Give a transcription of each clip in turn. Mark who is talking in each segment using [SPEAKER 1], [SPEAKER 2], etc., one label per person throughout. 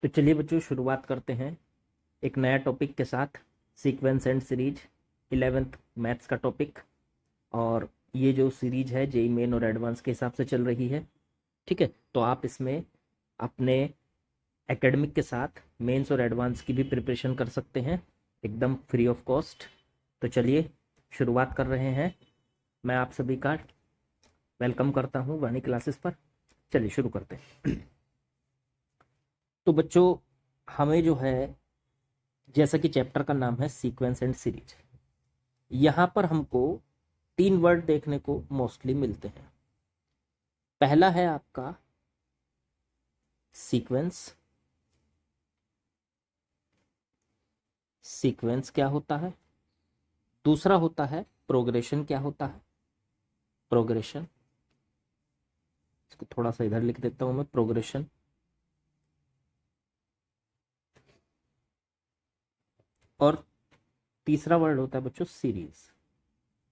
[SPEAKER 1] तो चलिए बच्चों शुरुआत करते हैं एक नया टॉपिक के साथ। Sequence and series 11th maths का टॉपिक। और ये जो सीरीज है जेई मेन और एडवांस के हिसाब से चल रही है। ठीक है, तो आप इसमें अपने एकेडमिक के साथ मेंस और एडवांस की भी प्रिपरेशन कर सकते हैं एकदम फ्री ऑफ कॉस्ट। तो चलिए शुरुआत कर रहे हैं। मैं आप सभी का वेलकम करता हूँ वाणी क्लासेस पर। चलिए शुरू करते हैं। तो बच्चों हमें जो है, जैसा कि चैप्टर का नाम है सीक्वेंस एंड सीरीज, यहाँ पर हमको 3 वर्ड देखने को मोस्टली मिलते हैं। पहला है आपका सीक्वेंस। सीक्वेंस क्या होता है? दूसरा होता है प्रोग्रेशन। क्या होता है प्रोग्रेशन? इसको थोड़ा सा इधर लिख देता हूं मैं, प्रोग्रेशन। और तीसरा वर्ड होता है बच्चों सीरीज।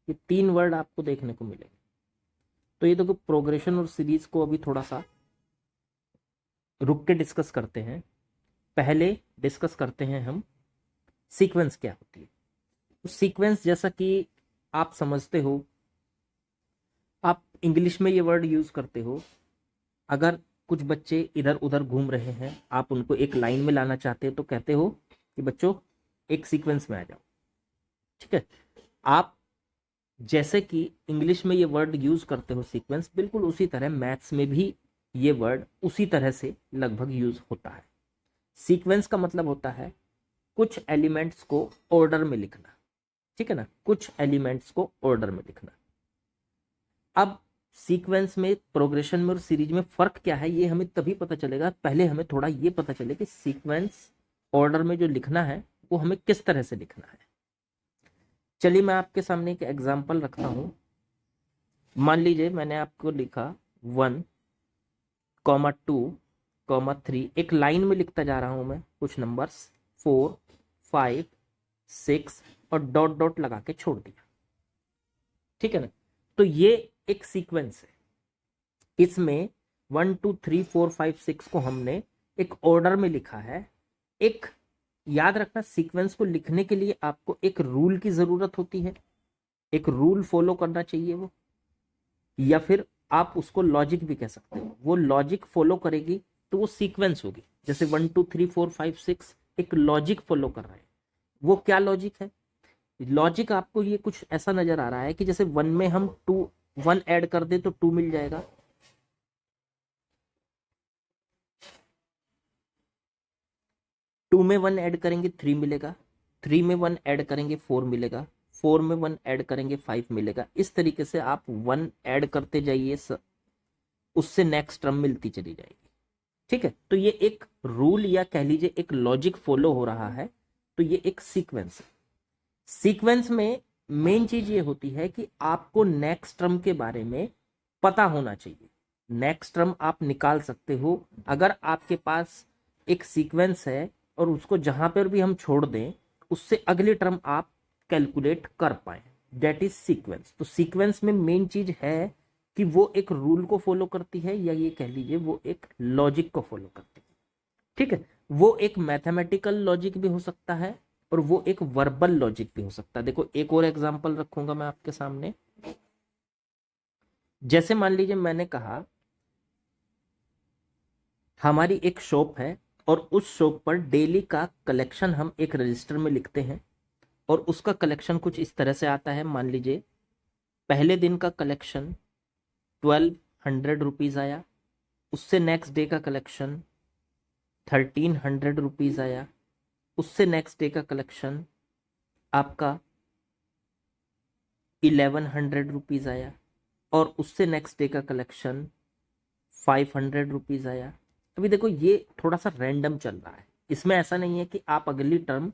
[SPEAKER 1] ये 3 वर्ड आपको देखने को मिलेंगे। तो ये देखो, प्रोग्रेशन और सीरीज को अभी थोड़ा सा रुक के डिस्कस करते हैं। पहले डिस्कस करते हैं हम सीक्वेंस क्या होती है। तो सीक्वेंस, जैसा कि आप समझते हो, आप इंग्लिश में ये वर्ड यूज करते हो। अगर कुछ बच्चे इधर उधर घूम रहे हैं, आप उनको एक लाइन में लाना चाहते हो तो कहते हो कि बच्चों एक सीक्वेंस में आ जाओ। ठीक है, आप जैसे कि इंग्लिश में ये वर्ड यूज करते हो सीक्वेंस, बिल्कुल उसी तरह मैथ्स में भी ये वर्ड उसी तरह से लगभग यूज होता है। सीक्वेंस का मतलब होता है कुछ एलिमेंट्स को ऑर्डर में लिखना। ठीक है ना, कुछ एलिमेंट्स को ऑर्डर में लिखना। अब सीक्वेंस में, प्रोग्रेशन में और सीरीज में फर्क क्या है, ये हमें तभी पता चलेगा। पहले हमें थोड़ा ये पता चले कि सीक्वेंस ऑर्डर में जो लिखना है वो हमें किस तरह से लिखना है। चलिए मैं आपके सामने एक एग्जांपल रखता हूं। मान लीजिए मैंने आपको लिखा 1,2,3, एक लाइन में लिखता जा रहा हूं मैं कुछ नंबर्स 4, 5, 6 और डॉट डॉट लगा के छोड़ दिया। ठीक है ना, तो ये एक सीक्वेंस है। इसमें 1 2 3 4 5 6 को हमने एक ऑर्डर में लिखा है। एक याद रखना, सीक्वेंस को लिखने के लिए आपको एक रूल की जरूरत होती है। एक रूल फॉलो करना चाहिए वो, या फिर आप उसको लॉजिक भी कह सकते हो। वो लॉजिक फॉलो करेगी तो वो सीक्वेंस होगी। जैसे 1 2 3 4 5 6 एक लॉजिक फॉलो कर रहा है। वो क्या लॉजिक है? लॉजिक आपको ये कुछ ऐसा नजर आ रहा है कि जैसे 1 में हम 1 ऐड कर दे तो 2 मिल जाएगा। 2 में 1 ऐड करेंगे 3 मिलेगा। 3 में 1 ऐड करेंगे 4 मिलेगा। 4 में 1 ऐड करेंगे 5 मिलेगा। इस तरीके से आप 1 ऐड करते जाइए, उससे नेक्स्ट टर्म मिलती चली जाएगी। ठीक है, तो ये एक रूल या कह लीजिए एक लॉजिक फॉलो हो रहा है। तो ये एक सीक्वेंस है। सीक्वेंस में मेन चीज ये होती है कि आपको नेक्स्ट टर्म के बारे में पता होना चाहिए। नेक्स्ट टर्म आप निकाल सकते हो अगर आपके पास एक सीक्वेंस है और उसको जहां पर भी हम छोड़ दें उससे अगली टर्म आप कैलकुलेट कर पाए। That is sequence. तो सीक्वेंस में मेन चीज है कि वो एक रूल को फॉलो करती है, या ये कह लीजिए वो एक लॉजिक को फॉलो करती है। ठीक है, वो एक मैथमेटिकल लॉजिक भी हो सकता है और वो एक वर्बल लॉजिक भी हो सकता है। देखो एक और एग्जांपल रखूंगा मैं आपके सामने। जैसे मान लीजिए मैंने कहा हमारी एक शॉप है और उस शॉप पर डेली का कलेक्शन हम एक रजिस्टर में लिखते हैं, और उसका कलेक्शन कुछ इस तरह से आता है। मान लीजिए पहले दिन का कलेक्शन 1200 रुपीज आया। उससे नेक्स्ट डे का कलेक्शन 1300 रुपीज आया। उससे नेक्स्ट डे का कलेक्शन आपका 1100 रुपीज आया। और उससे नेक्स्ट डे का कलेक्शन 500 रुपीज आया। अभी देखो ये थोड़ा सा रैंडम चल रहा है। इसमें ऐसा नहीं है कि आप अगली टर्म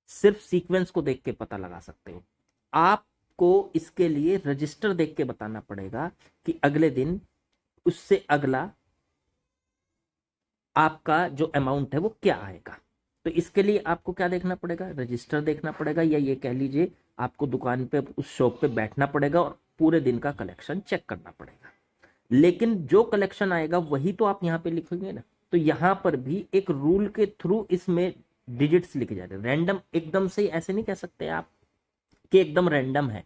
[SPEAKER 1] सिर्फ सीक्वेंस को देख के पता लगा सकते हो। आपको इसके लिए रजिस्टर देख के बताना पड़ेगा कि अगले दिन उससे अगला आपका जो अमाउंट है वो क्या आएगा। तो इसके लिए आपको क्या देखना पड़ेगा? रजिस्टर देखना पड़ेगा, या ये कह लीजिए आपको दुकान पे उस शॉप पे बैठना पड़ेगा और पूरे दिन का कलेक्शन चेक करना पड़ेगा। लेकिन जो कलेक्शन आएगा वही तो आप यहाँ पे लिखेंगे ना। तो यहां पर भी एक रूल के थ्रू इसमें डिजिट्स लिखे जाते हैं। रैंडम एकदम से ऐसे नहीं कह सकते आप कि एकदम रैंडम है।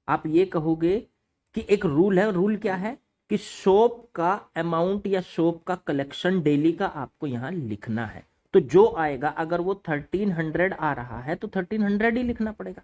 [SPEAKER 1] आप ये कहोगे कि एक रूल है। रूल क्या है कि शॉप का अमाउंट या शॉप का कलेक्शन डेली का आपको यहां लिखना है। तो जो आएगा, अगर वो 1300 आ रहा है तो 1300 ही लिखना पड़ेगा,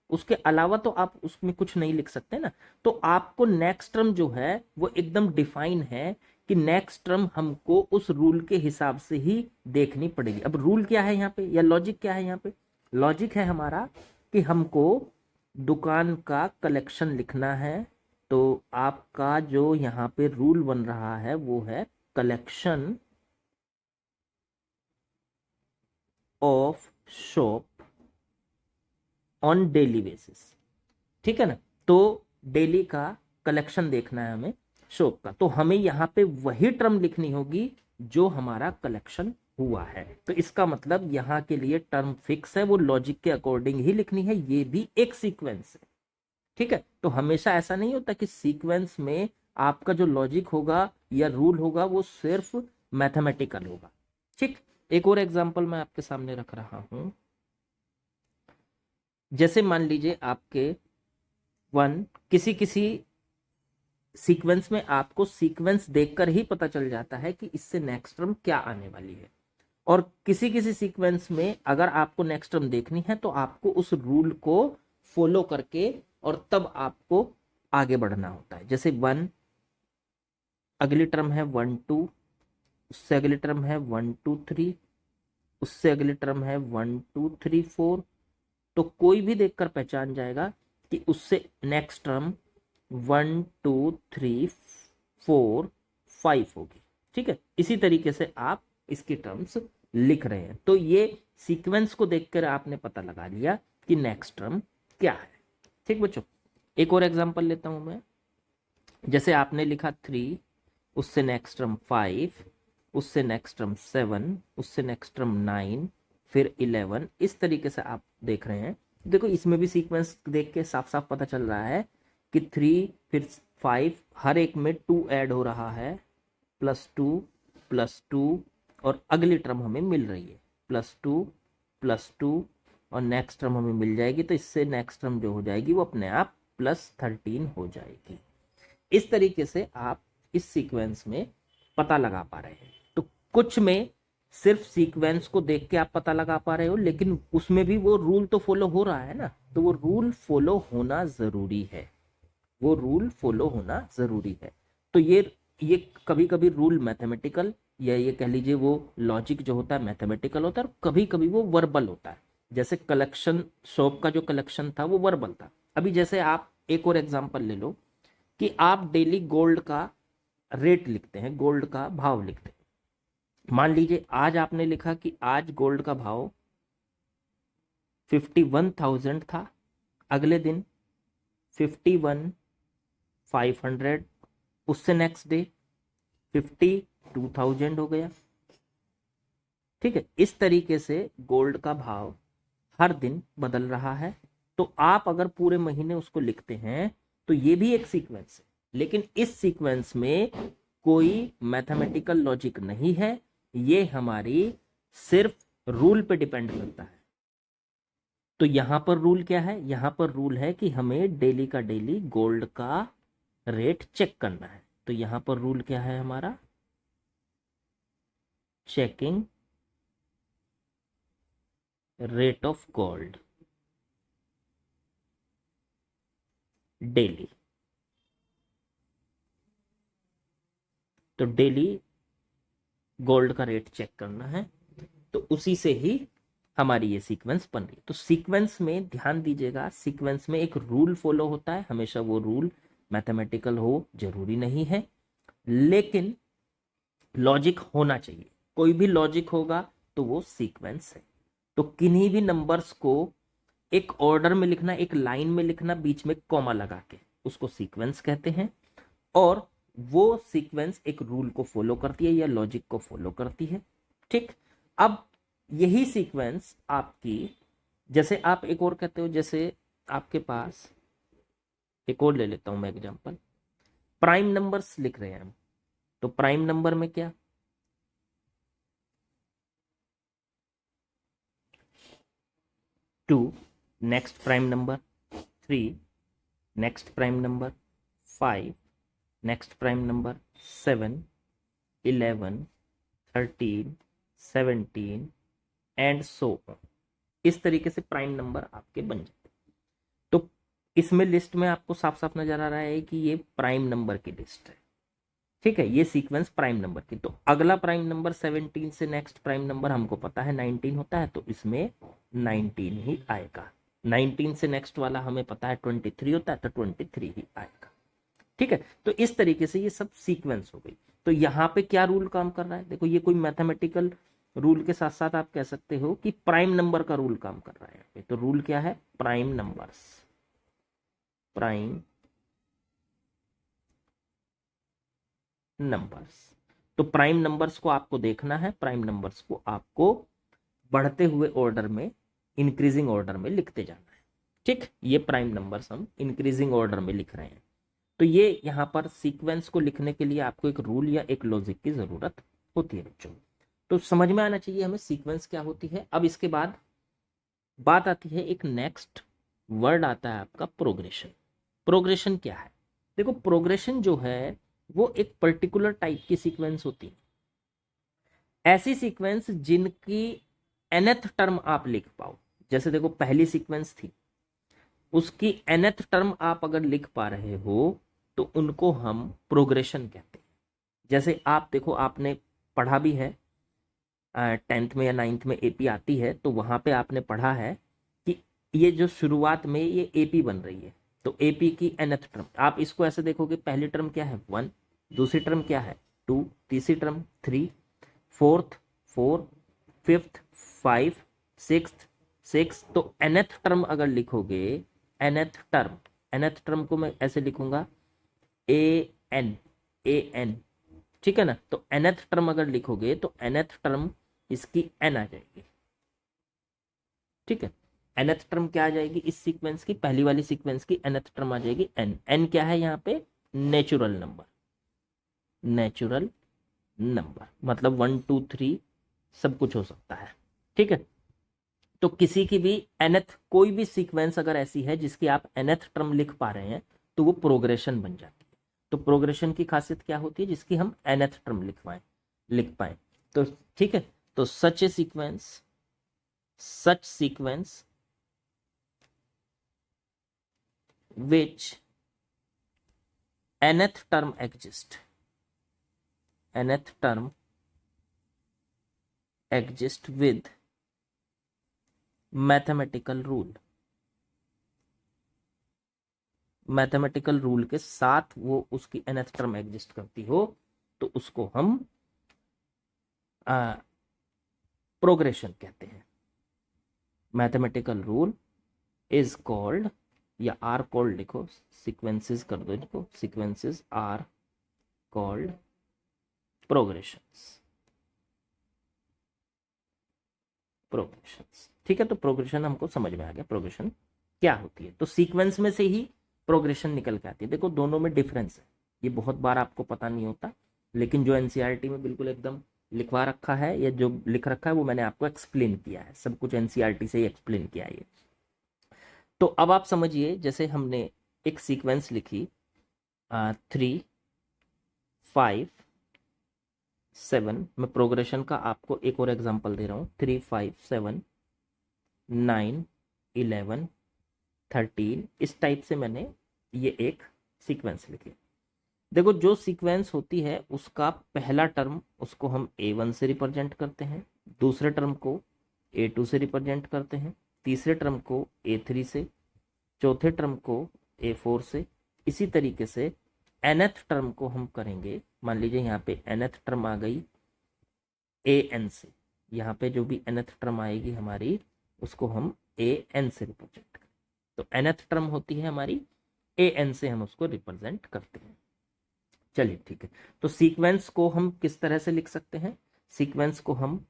[SPEAKER 1] उसके अलावा तो आप उसमें कुछ नहीं लिख सकते ना। तो आपको नेक्स्ट टर्म जो है वो एकदम डिफाइन है कि नेक्स्ट टर्म हमको उस रूल के हिसाब से ही देखनी पड़ेगी। अब रूल क्या है यहाँ पे, या लॉजिक क्या है यहाँ पे? लॉजिक है हमारा कि हमको दुकान का कलेक्शन लिखना है। तो आपका जो यहाँ पे रूल बन रहा है वो है collection of shop on daily basis. ठीक है ना? तो डेली का कलेक्शन देखना है हमें शॉप का, तो हमें यहां पे वही टर्म लिखनी होगी जो हमारा कलेक्शन हुआ है। तो इसका मतलब यहां के लिए टर्म फिक्स है, वो लॉजिक के अकॉर्डिंग ही लिखनी है। ये भी एक सीक्वेंस है। ठीक है? तो हमेशा ऐसा नहीं होता कि सीक्वेंस में आपका जो लॉजिक होगा या रूल होगा वो सिर्फ मैथमेटिकल होगा। ठीक, एक और एग्जांपल मैं आपके सामने रख रहा हूं। जैसे मान लीजिए आपके किसी किसी सीक्वेंस में आपको सीक्वेंस देखकर ही पता चल जाता है कि इससे नेक्स्ट टर्म क्या आने वाली है, और किसी किसी सीक्वेंस में अगर आपको नेक्स्ट टर्म देखनी है तो आपको उस रूल को फॉलो करके और तब आपको आगे बढ़ना होता है। जैसे 1, अगली टर्म है 1 2, उससे अगली टर्म है 1 2 3, उससे अगली टर्म है 1 2 3 4। तो कोई भी देखकर पहचान जाएगा कि उससे नेक्स्ट टर्म 1 2 3 4 5 होगी। ठीक है? इसी तरीके से आप इसकी टर्म्स लिख रहे हैं। तो ये सीक्वेंस को देखकर आपने पता लगा लिया कि नेक्स्ट टर्म क्या है। ठीक बच्चों, एक और एग्जांपल लेता हूं मैं। जैसे आपने लिखा 3, उससे नेक्स्ट टर्म 5, उससे नेक्स्ट टर्म 7, उससे नेक्स्ट टर्म 9, फिर 11। इस तरीके से आप देख रहे हैं। देखो इसमें भी सीक्वेंस देख के साफ साफ पता चल रहा है कि 3 फिर 5, हर एक में 2 ऐड हो रहा है, +2 और अगली टर्म हमें मिल रही है +2 और नेक्स्ट टर्म हमें मिल जाएगी। तो इससे नेक्स्ट टर्म जो हो जाएगी वो अपने आप +13 हो जाएगी। इस तरीके से आप इस सीक्वेंस में पता लगा पा रहे हैं। तो कुछ में सिर्फ सीक्वेंस को देख के आप पता लगा पा रहे हो, लेकिन उसमें भी वो रूल तो फॉलो हो रहा है ना। तो वो रूल फॉलो होना जरूरी है, वो रूल फॉलो होना जरूरी है। तो ये कभी कभी रूल मैथमेटिकल, या ये कह लीजिए वो लॉजिक जो होता है मैथमेटिकल होता है, और कभी कभी वो वर्बल होता है। जैसे कलेक्शन, शॉप का जो कलेक्शन था वो वर्बल था। अभी जैसे आप एक और एग्जांपल ले लो कि आप डेली गोल्ड का रेट लिखते हैं, गोल्ड का भाव लिखते हैं। मान लीजिए आज आपने लिखा कि आज गोल्ड का भाव 51,000 था, अगले दिन 51,500, उससे नेक्स्ट डे 52,000 हो गया। ठीक है? इस तरीके से गोल्ड का भाव हर दिन बदल रहा है। तो आप अगर पूरे महीने उसको लिखते हैं तो ये भी एक सीक्वेंस है, लेकिन इस सीक्वेंस में कोई मैथमेटिकल लॉजिक नहीं है। ये हमारी सिर्फ रूल पे डिपेंड करता है। तो यहां पर रूल क्या है? यहां पर रूल है कि हमें डेली का डेली गोल्ड का रेट चेक करना है। तो यहां पर रूल क्या है हमारा? Checking rate of gold daily. तो डेली गोल्ड का रेट चेक करना है, तो उसी से ही हमारी ये सीक्वेंस बन रही है। तो सीक्वेंस में ध्यान दीजिएगा, सीक्वेंस में एक रूल फॉलो होता है। हमेशा वो रूल मैथमेटिकल हो जरूरी नहीं है, लेकिन लॉजिक होना चाहिए। कोई भी लॉजिक होगा तो वो सीक्वेंस है। तो किन्हीं भी नंबर्स को एक ऑर्डर में लिखना, एक लाइन में लिखना, बीच में कॉमा लगा के, उसको सीक्वेंस कहते हैं। और वो सीक्वेंस एक रूल को फॉलो करती है या लॉजिक को फॉलो करती है। ठीक, अब यही सीक्वेंस आपकी, जैसे आप एक और कहते हो, जैसे आपके पास एक और ले लेता हूं मैं एग्जांपल, प्राइम नंबर्स लिख रहे हैं हम। तो प्राइम नंबर में क्या, 2 next prime number, 3 next prime number, 5 next prime number, 7 11 13 17 and so on. इस तरीके से प्राइम नंबर आपके बन जाते हैं। तो इसमें लिस्ट में आपको साफ साफ नजर आ रहा है कि ये प्राइम नंबर की लिस्ट है, ठीक है, ये सीक्वेंस प्राइम नंबर की। तो अगला प्राइम नंबर 17 से नेक्स्ट प्राइम नंबर हमको पता है 19 होता है, तो इसमें 19 ही आएगा। 19 से नेक्स्ट वाला हमें पता है 23 होता है, तो 23 ही आएगा, ठीक है। तो इस तरीके से ये सब सीक्वेंस हो गई। तो यहाँ पे क्या रूल काम कर रहा है, देखो ये कोई मैथमेटिकल रूल के साथ साथ आप कह सकते हो कि प्राइम नंबर का रूल काम कर रहा है यहाँ पे। तो रूल क्या है, प्राइम नंबर्स, प्राइम नंबर्स। तो प्राइम नंबर्स को आपको देखना है, प्राइम नंबर्स को आपको बढ़ते हुए ऑर्डर में, इंक्रीजिंग ऑर्डर में लिखते जाना है, ठीक। ये प्राइम नंबर्स हम इंक्रीजिंग ऑर्डर में लिख रहे हैं। तो ये यहाँ पर सीक्वेंस को लिखने के लिए आपको एक रूल या एक लॉजिक की जरूरत होती है बच्चों। तो समझ में आना चाहिए हमें सीक्वेंस क्या होती है। अब इसके बाद बात आती है, एक नेक्स्ट वर्ड आता है आपका प्रोग्रेशन। प्रोग्रेशन क्या है, देखो प्रोग्रेशन जो है वो एक पर्टिकुलर टाइप की सीक्वेंस होती है, ऐसी सीक्वेंस जिनकी nth टर्म आप लिख पाओ। जैसे देखो पहली सीक्वेंस थी, उसकी nth टर्म आप अगर लिख पा रहे हो तो उनको हम प्रोग्रेशन कहते हैं। जैसे आप देखो, आपने पढ़ा भी है 10th में या 9th में एपी आती है, तो वहां पे आपने पढ़ा है कि ये जो शुरुआत में ये एपी बन रही है, तो एपी की nth टर्म आप इसको ऐसे देखोगे, पहली टर्म क्या है 1, दूसरी टर्म क्या है 2, तीसरी टर्म 3, फोर्थ 4, फिफ्थ 5, सिक्स्थ 6। तो nth टर्म अगर लिखोगे, nth टर्म को मैं ऐसे लिखूंगा an, ठीक है ना। तो nth टर्म अगर लिखोगे तो nth टर्म इसकी n आ जाएगी, ठीक है। nth टर्म क्या आ जाएगी, इस सीक्वेंस की, पहली वाली सीक्वेंस की nth टर्म आ जाएगी n क्या है यहाँ पे, नेचुरल नंबर, नेचुरल नंबर मतलब 1 2 3 सब कुछ हो सकता है, ठीक है। तो किसी की भी nth, कोई भी सीक्वेंस अगर ऐसी है जिसकी आप nth टर्म लिख पा रहे हैं तो वो प्रोग्रेशन बन जाती है। तो प्रोग्रेशन की खासियत क्या होती है, जिसकी हम nth टर्म लिख पाए। तो ठीक है, तो such sequence which nth term exist with mathematical rule के साथ वो उसकी nth टर्म एग्जिस्ट करती हो, तो उसको हम प्रोग्रेशन कहते हैं। मैथमेटिकल रूल इज कॉल्ड, या आर कॉल्ड लिखो, सीक्वेंसेस कर दो इनको, सीक्वेंसेस आर कॉल्ड प्रोग्रेशंस, ठीक है। तो प्रोग्रेशन हमको समझ में आ गया, प्रोग्रेशन क्या होती है। तो सीक्वेंस में से ही प्रोग्रेशन निकल के आती है। देखो दोनों में डिफरेंस है, ये बहुत बार आपको पता नहीं होता, लेकिन जो एनसीईआरटी में बिल्कुल एकदम लिखवा रखा है, या जो लिख रखा है वो मैंने आपको एक्सप्लेन किया है, सब कुछ एनसीईआरटी से ही एक्सप्लेन किया है ये। तो अब आप समझिए, जैसे हमने एक सीक्वेंस लिखी 3 5 7, मैं प्रोग्रेशन का आपको एक और एग्जांपल दे रहा हूँ, 3 5 7 9 11 13, इस टाइप से मैंने ये एक सीक्वेंस लिखी। देखो जो सीक्वेंस होती है उसका पहला टर्म उसको हम A1 से रिप्रेजेंट करते हैं, दूसरे टर्म को A2 से रिप्रेजेंट करते हैं, तीसरे टर्म को A3 से, चौथे टर्म को A4 से। इसी तरीके से nth टर्म को हम करेंगे, मान लीजिए यहाँ पे nth टर्म आ गई AN से, यहाँ पे जो भी nth टर्म आएगी हमारी उसको हम AN से रिप्रेजेंट करें। तो nth टर्म होती है हमारी AN से, हम उसको रिप्रेजेंट करते हैं। चलिए ठीक है, तो सीक्वेंस को हम किस तरह से लिख सकते हैं, सीक्वेंस को हम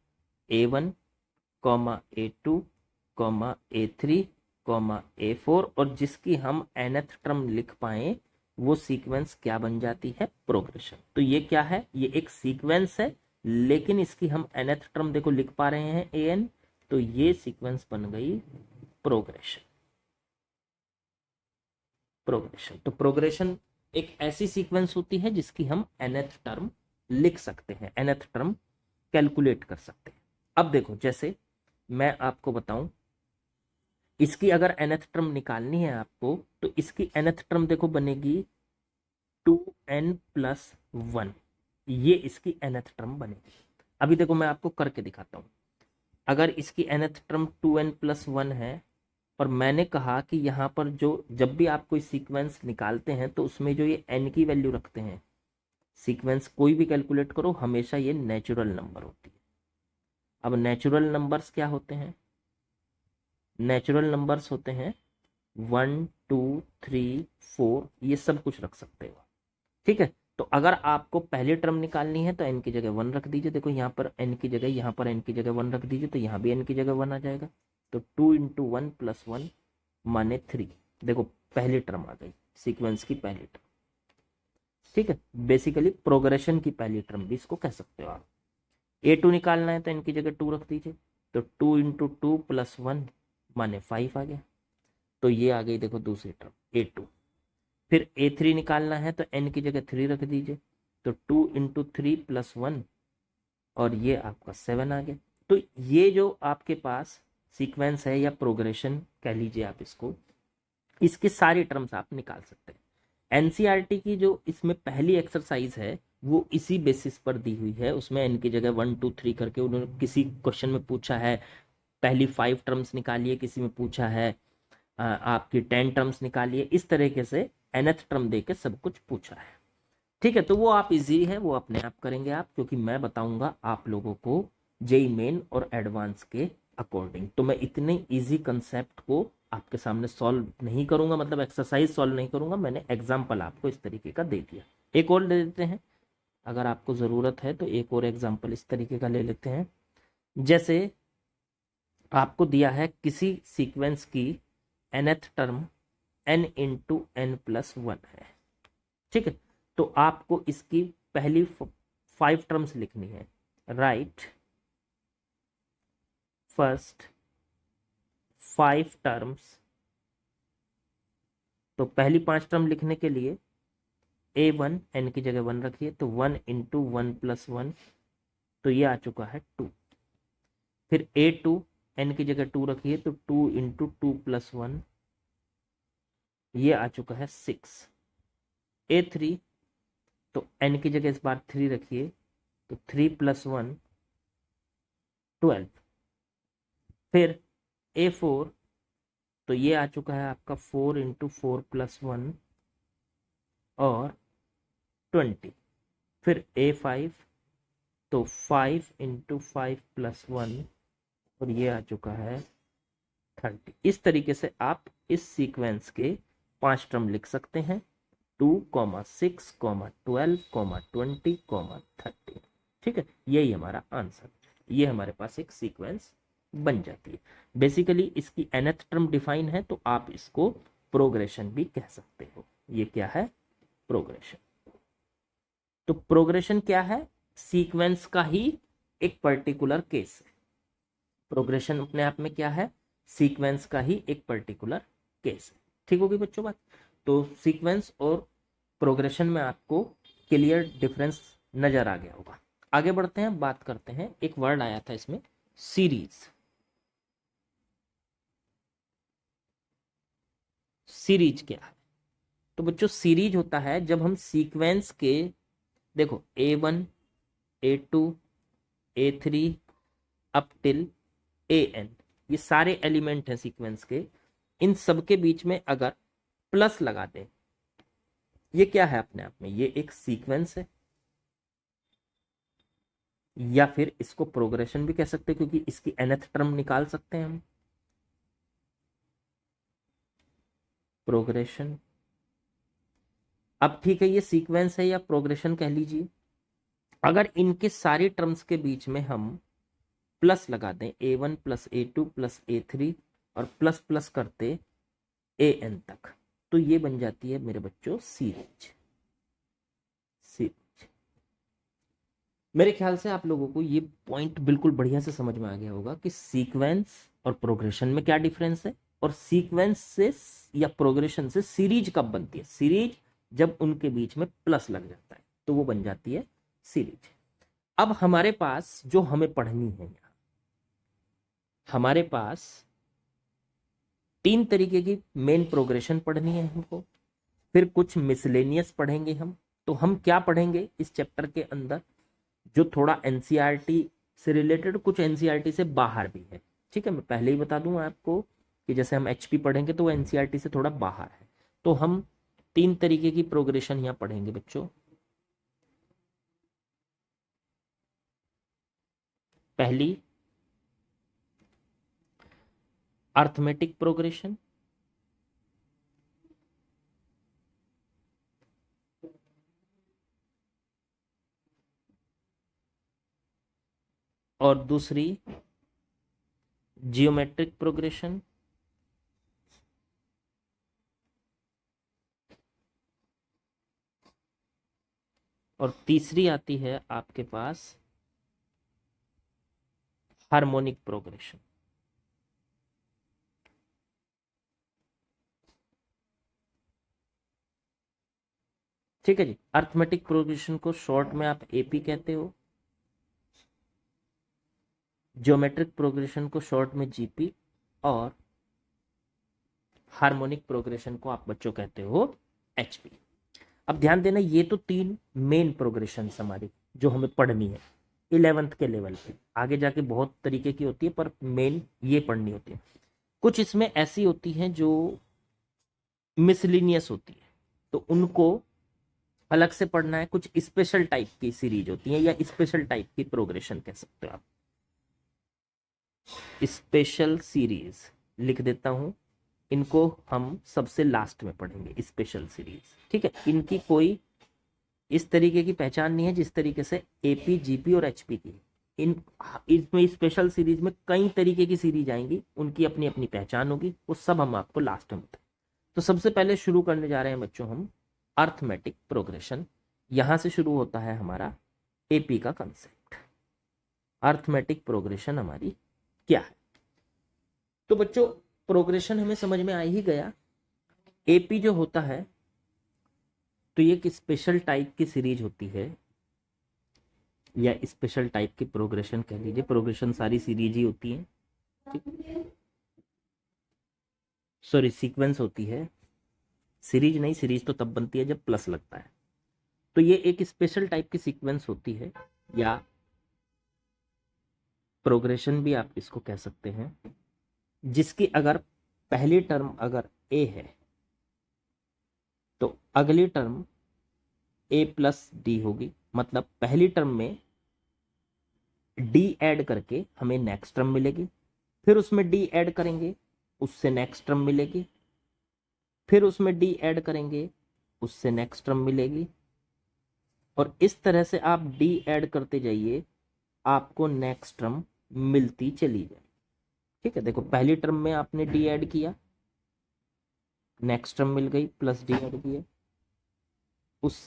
[SPEAKER 1] A1, A2, A3, A4, और जिसकी हम nth टर्म लिख पाए वो सीक्वेंस क्या बन जाती है, प्रोग्रेशन। तो ये क्या है, ये एक सीक्वेंस है, लेकिन इसकी हम nth टर्म देखो लिख पा रहे हैं AN, तो ये सीक्वेंस बन गई प्रोग्रेशन। प्रोग्रेशन तो प्रोग्रेशन एक ऐसी सीक्वेंस होती है जिसकी हम nth टर्म लिख सकते हैं, nth टर्म कैलकुलेट कर सकते हैं। अब देखो, जैसे मैं आपको बताऊं, इसकी अगर nth टर्म निकालनी है आपको, तो इसकी nth टर्म देखो बनेगी 2n+1, ये इसकी nth टर्म बनेगी। अभी देखो मैं आपको करके दिखाता हूं। अगर इसकी nth टर्म 2n+1 है, और मैंने कहा कि यहाँ पर जो जब भी आप कोई सीक्वेंस निकालते हैं तो उसमें जो ये n की वैल्यू रखते हैं, सीक्वेंस कोई भी कैलकुलेट करो, हमेशा ये नेचुरल नंबर होती है। अब नेचुरल नंबर्स क्या होते हैं? नेचुरल नंबर्स होते हैं 1 2 3 4, ये सब कुछ रख सकते हो, ठीक है। तो अगर आपको पहली टर्म निकालनी है तो n की जगह 1 रख दीजिए। देखो यहाँ पर n की जगह, यहाँ पर n की जगह 1 रख दीजिए, तो यहाँ भी n की जगह 1 आ जाएगा। तो 2 × 1+1 माने 3। देखो पहली टर्म आ गई, सीक्वेंस की पहली टर्म, ठीक है। बेसिकली प्रोग्रेशन की पहली टर्म भी इसको कह सकते हो आप। a2 निकालना है तो n की जगह 2 रख दीजिए, तो 2 × 2+1 माने 5 आ गया। तो ये आ गई देखो दूसरी टर्म a2। फिर a3 निकालना है तो n की जगह 3 रख दीजिए, तो 2 × 3+1, और ये आपका 7 आ गया। तो ये जो आपके पास सीक्वेंस है या प्रोग्रेशन कह लीजिए आप इसको, इसके सारी टर्म्स आप निकाल सकते हैं। एनसीईआरटी की जो इसमें पहली एक्सरसाइज है वो इसी बेसिस पर दी हुई है। उसमें n की जगह 1 2 3 करके उन्होंने किसी क्वेश्चन में पूछा है पहली 5 टर्म्स निकालिए, किसी में पूछा है आपकी 10 टर्म्स निकालिए, इस तरीके से nth टर्म दे के सब कुछ पूछा है, ठीक है। तो वो आप इजी है, वो अपने आप करेंगे आप, क्योंकि मैं बताऊंगा आप लोगों को जेई मेन और एडवांस के अकॉर्डिंग। तो मैं इतने इजी कंसेप्ट को आपके सामने सॉल्व नहीं करूंगा, मतलब एक्सरसाइज सॉल्व नहीं करूंगा, मैंने एग्जाम्पल आपको इस तरीके का दे दिया। एक और दे देते हैं, अगर आपको ज़रूरत है तो एक और एग्जाम्पल इस तरीके का ले लेते हैं। जैसे आपको दिया है किसी सीक्वेंस की nth टर्म n × n+1 है, ठीक है। तो आपको इसकी पहली 5 टर्म्स लिखनी है। Right first 5 terms. तो पहली 5 टर्म लिखने के लिए a1 n की जगह 1 रखिए, तो 1 × 1+1, तो ये आ चुका है 2। फिर a2 n की जगह 2 रखिए, तो 2 × 2+1, ये आ चुका है 6। a3 तो n की जगह इस बार 3 रखिए, तो 3+1 12। फिर a4 तो ये आ चुका है आपका 4 × 4+1 और 20। फिर a5 तो 5 × 5+1 और ये आ चुका है 30। इस तरीके से आप इस सीक्वेंस के 5 टर्म लिख सकते हैं, 2, 6, 12, 20, 30, ठीक है। यही हमारा आंसर, ये हमारे पास एक सीक्वेंस बन जाती है। बेसिकली इसकी nth टर्म डिफाइन है, तो आप इसको प्रोग्रेशन भी कह सकते हो। ये क्या है? प्रोग्रेशन। तो प्रोग्रेशन क्या है? सीक्वेंस का ही एक पर्टिकुलर केस है। प्रोग्रेशन अपने आप में क्या है? सीक्वेंस का ही एक पर्टिकुलर केस है। ठीक होगी बच्चों बात? तो सीक्वेंस और प्रोग्रेशन में आपको क्लियर डिफरेंस नजर आ गया होगा। आगे बढ़ते हैं, बात करते हैं। एक वर्ड आया था इसमें, सीरीज। सीरीज क्या है? तो बच्चों सीरीज होता है जब हम सीक्वेंस के, देखो A1 A2 A3 up till AN, ये सारे एलिमेंट हैं सीक्वेंस के, इन सब के बीच में अगर प्लस लगा दें, ये क्या है अपने आप में? ये एक सीक्वेंस है, या फिर इसको प्रोग्रेशन भी कह सकते हैं, क्योंकि इसकी nth टर्म निकाल सकते हैं हम। प्रोग्रेशन। अब ठीक है, ये सीक्वेंस है या प्रोग्रेशन कह लीजिए। अगर इनके सारी टर्म्स के बीच में हम प्लस लगा दें, A1 + A2 + A3 और प्लस प्लस करते AN तक, तो ये बन जाती है मेरे बच्चों सीरीज। सीरीज। मेरे ख्याल से आप लोगों को ये पॉइंट बिल्कुल बढ़िया से समझ में आ गया होगा कि सीक्वेंस और प्रोग्रेशन में क्या डिफरेंस है, और सीक्वेंस से या प्रोग्रेशन से सीरीज कब बनती है? सीरीज जब उनके बीच में प्लस लग जाता है तो वो बन जाती है सीरीज। अब हमारे पास जो हमें पढ़नी है, यहाँ हमारे पास 3 तरीके की मेन प्रोग्रेशन पढ़नी है हमको, फिर कुछ मिसलेनियस पढ़ेंगे हम। तो हम क्या पढ़ेंगे इस चैप्टर के अंदर, जो थोड़ा एनसीईआरटी से रिलेटेड, कुछ एनसीईआरटी से बाहर भी है। ठीक है, मैं पहले ही बता दूं आपको कि जैसे हम एचपी पढ़ेंगे तो वो एनसीईआरटी से थोड़ा बाहर है। तो हम 3 तरीके की प्रोग्रेशन यहाँ पढ़ेंगे बच्चों। पहली अर्थमेटिक प्रोग्रेशन, और दूसरी जियोमेट्रिक प्रोग्रेशन, और तीसरी आती है आपके पास हार्मोनिक प्रोग्रेशन। ठीक है जी। अर्थमेटिक प्रोग्रेशन को शॉर्ट में आप एपी कहते हो, ज्योमेट्रिक प्रोग्रेशन को शॉर्ट में जीपी, और हार्मोनिक प्रोग्रेशन को आप बच्चों कहते हो एचपी। अब ध्यान देना, ये तो 3 मेन प्रोग्रेशन हमारी जो हमें पढ़नी है 11th के लेवल पे। आगे जाके बहुत तरीके की होती है पर मेन ये पढ़नी होती है। कुछ इसमें ऐसी होती हैं जो मिसलिनियस होती है, तो उनको अलग से पढ़ना है। कुछ स्पेशल टाइप की सीरीज होती है या स्पेशल टाइप की प्रोग्रेशन कह सकते हो आप। स्पेशल सीरीज लिख देता हूं, इनको हम सबसे लास्ट में पढ़ेंगे स्पेशल सीरीज। ठीक है, इनकी कोई इस तरीके की पहचान नहीं है जिस तरीके से एपी, जीपी और एचपी की। इसमें स्पेशल सीरीज में कई तरीके की सीरीज आएंगी, उनकी अपनी अपनी पहचान होगी, वो सब हम आपको लास्ट में बताएं। तो सबसे पहले शुरू करने जा रहे हैं बच्चों हम अर्थमेटिक प्रोग्रेशन। यहां से शुरू होता है हमारा एपी का कंसेप्ट। अर्थमेटिक प्रोग्रेशन हमारी क्या है? तो बच्चों प्रोग्रेशन हमें समझ में आ ही गया। एपी जो होता है तो ये एक स्पेशल टाइप की सीरीज होती है, या स्पेशल टाइप की प्रोग्रेशन कह लीजिए। प्रोग्रेशन सारी सीरीज ही होती है, सॉरी सीक्वेंस होती है, सीरीज नहीं। सीरीज तो तब बनती है जब प्लस लगता है। तो ये एक स्पेशल टाइप की सीक्वेंस होती है, या प्रोग्रेशन भी आप इसको कह सकते हैं, जिसकी अगर पहली टर्म अगर ए है तो अगली टर्म ए प्लस डी होगी। मतलब पहली टर्म में डी ऐड करके हमें नेक्स्ट टर्म मिलेगी, फिर उसमें डी ऐड करेंगे, उससे नेक्स्ट टर्म मिलेगी, फिर उसमें डी ऐड करेंगे, उससे नेक्स्ट टर्म मिलेगी, और इस तरह से आप डी ऐड करते जाइए, आपको नेक्स्ट टर्म मिलती चली जाए। ठीक है, देखो पहली टर्म में आपने डी ऐड किया, नेक्स्ट टर्म मिल गई, प्लस डी ऐड किया। उस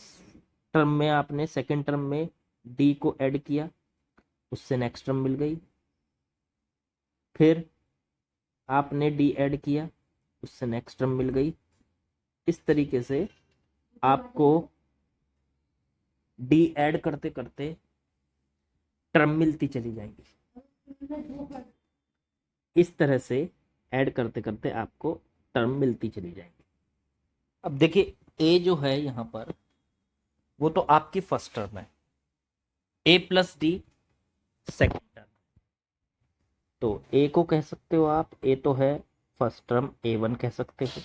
[SPEAKER 1] टर्म में आपने सेकेंड टर्म में डी को ऐड किया, उससे नेक्स्ट टर्म मिल गई। फिर आपने डी ऐड किया, उससे नेक्स्ट टर्म मिल गई। इस तरीके से आपको डी ऐड करते करते टर्म मिलती चली जाएंगी। इस तरह से ऐड करते करते आपको टर्म मिलती चली जाएगी। अब देखिए ए जो है यहाँ पर, वो तो आपकी फर्स्ट टर्म है, ए प्लस डी सेकेंड टर्म। तो ए को कह सकते हो आप, ए तो है फर्स्ट टर्म, A1 कह सकते हो।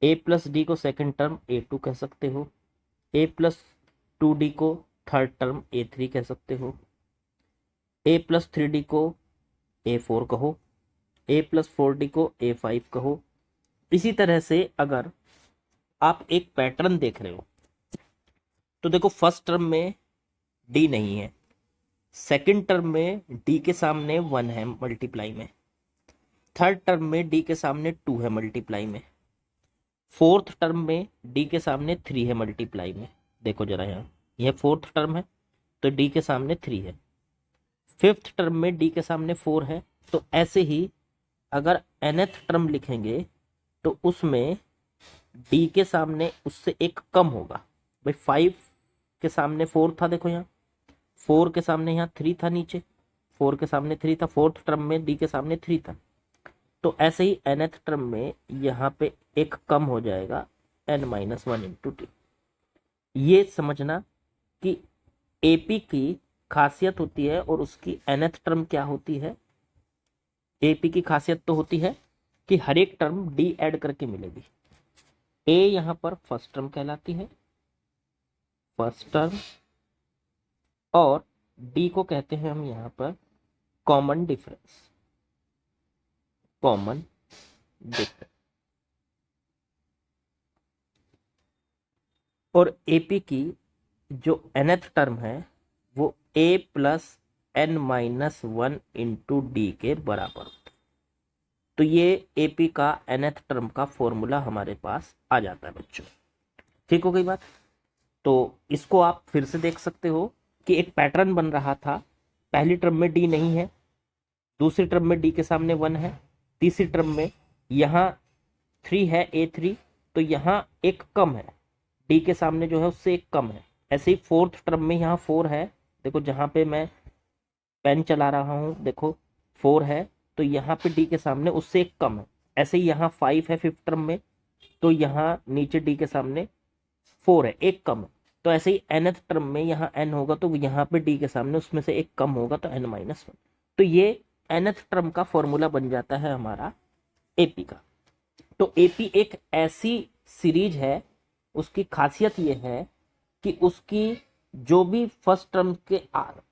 [SPEAKER 1] ए प्लस डी को सेकेंड टर्म A2 कह सकते हो। ए प्लस 2D को थर्ड टर्म A3 कह सकते हो। ए प्लस 3D को A4 कहो। ए प्लस 4D को A5 कहो। इसी तरह से अगर आप एक पैटर्न देख रहे हो तो देखो फर्स्ट टर्म में डी नहीं है, सेकंड टर्म में डी के सामने 1 है मल्टीप्लाई में, थर्ड टर्म में डी के सामने 2 है मल्टीप्लाई में, फोर्थ टर्म में डी के सामने 3 है मल्टीप्लाई में। देखो जरा यहाँ, यह फोर्थ टर्म है तो डी के सामने 3 है, फिफ्थ टर्म में डी के सामने 4 है। तो ऐसे ही अगर nth टर्म लिखेंगे तो उसमें d के सामने उससे एक कम होगा। भाई 5 के सामने 4 था, देखो यहाँ 4 के सामने यहाँ 3 था, नीचे 4 के सामने 3 था, फोर्थ टर्म में d के सामने 3 था। तो ऐसे ही nth टर्म में यहाँ पे एक कम हो जाएगा n-1 इंटू टी। ये समझना कि एपी की खासियत होती है और उसकी nth टर्म क्या होती है। एपी की खासियत तो होती है कि हर एक टर्म डी ऐड करके मिलेगी। ए यहां पर फर्स्ट टर्म कहलाती है, फर्स्ट टर्म, और डी को कहते हैं हम यहां पर कॉमन डिफरेंस, कॉमन डिफरेंस। और एपी की जो nth टर्म है वो a plus n-1 into D के बराबर होता है। तो ये एपी का nth टर्म का फॉर्मूला हमारे पास आ जाता है बच्चों। ठीक हो गई बात। तो इसको आप फिर से देख सकते हो कि एक पैटर्न बन रहा था। पहली टर्म में डी नहीं है, दूसरी टर्म में डी के सामने 1 है, तीसरी टर्म में यहाँ 3 है, a3, तो यहाँ एक कम है, डी के सामने जो है उससे एक कम है। ऐसे ही फोर्थ टर्म में यहाँ 4 है, देखो जहाँ पे मैं पेन चला रहा हूँ देखो 4 है, तो यहाँ पे डी के सामने उससे एक कम है। ऐसे ही यहाँ 5 है फिफ्थ टर्म में, तो यहाँ नीचे डी के सामने 4 है, एक कम है। तो ऐसे ही nth टर्म में यहाँ n होगा तो यहाँ पे डी के सामने उसमें से एक कम होगा तो n-1। तो ये nth टर्म का फॉर्मूला बन जाता है हमारा एपी का। तो एपी एक ऐसी सीरीज है, उसकी खासियत ये है कि उसकी जो भी फर्स्ट टर्म के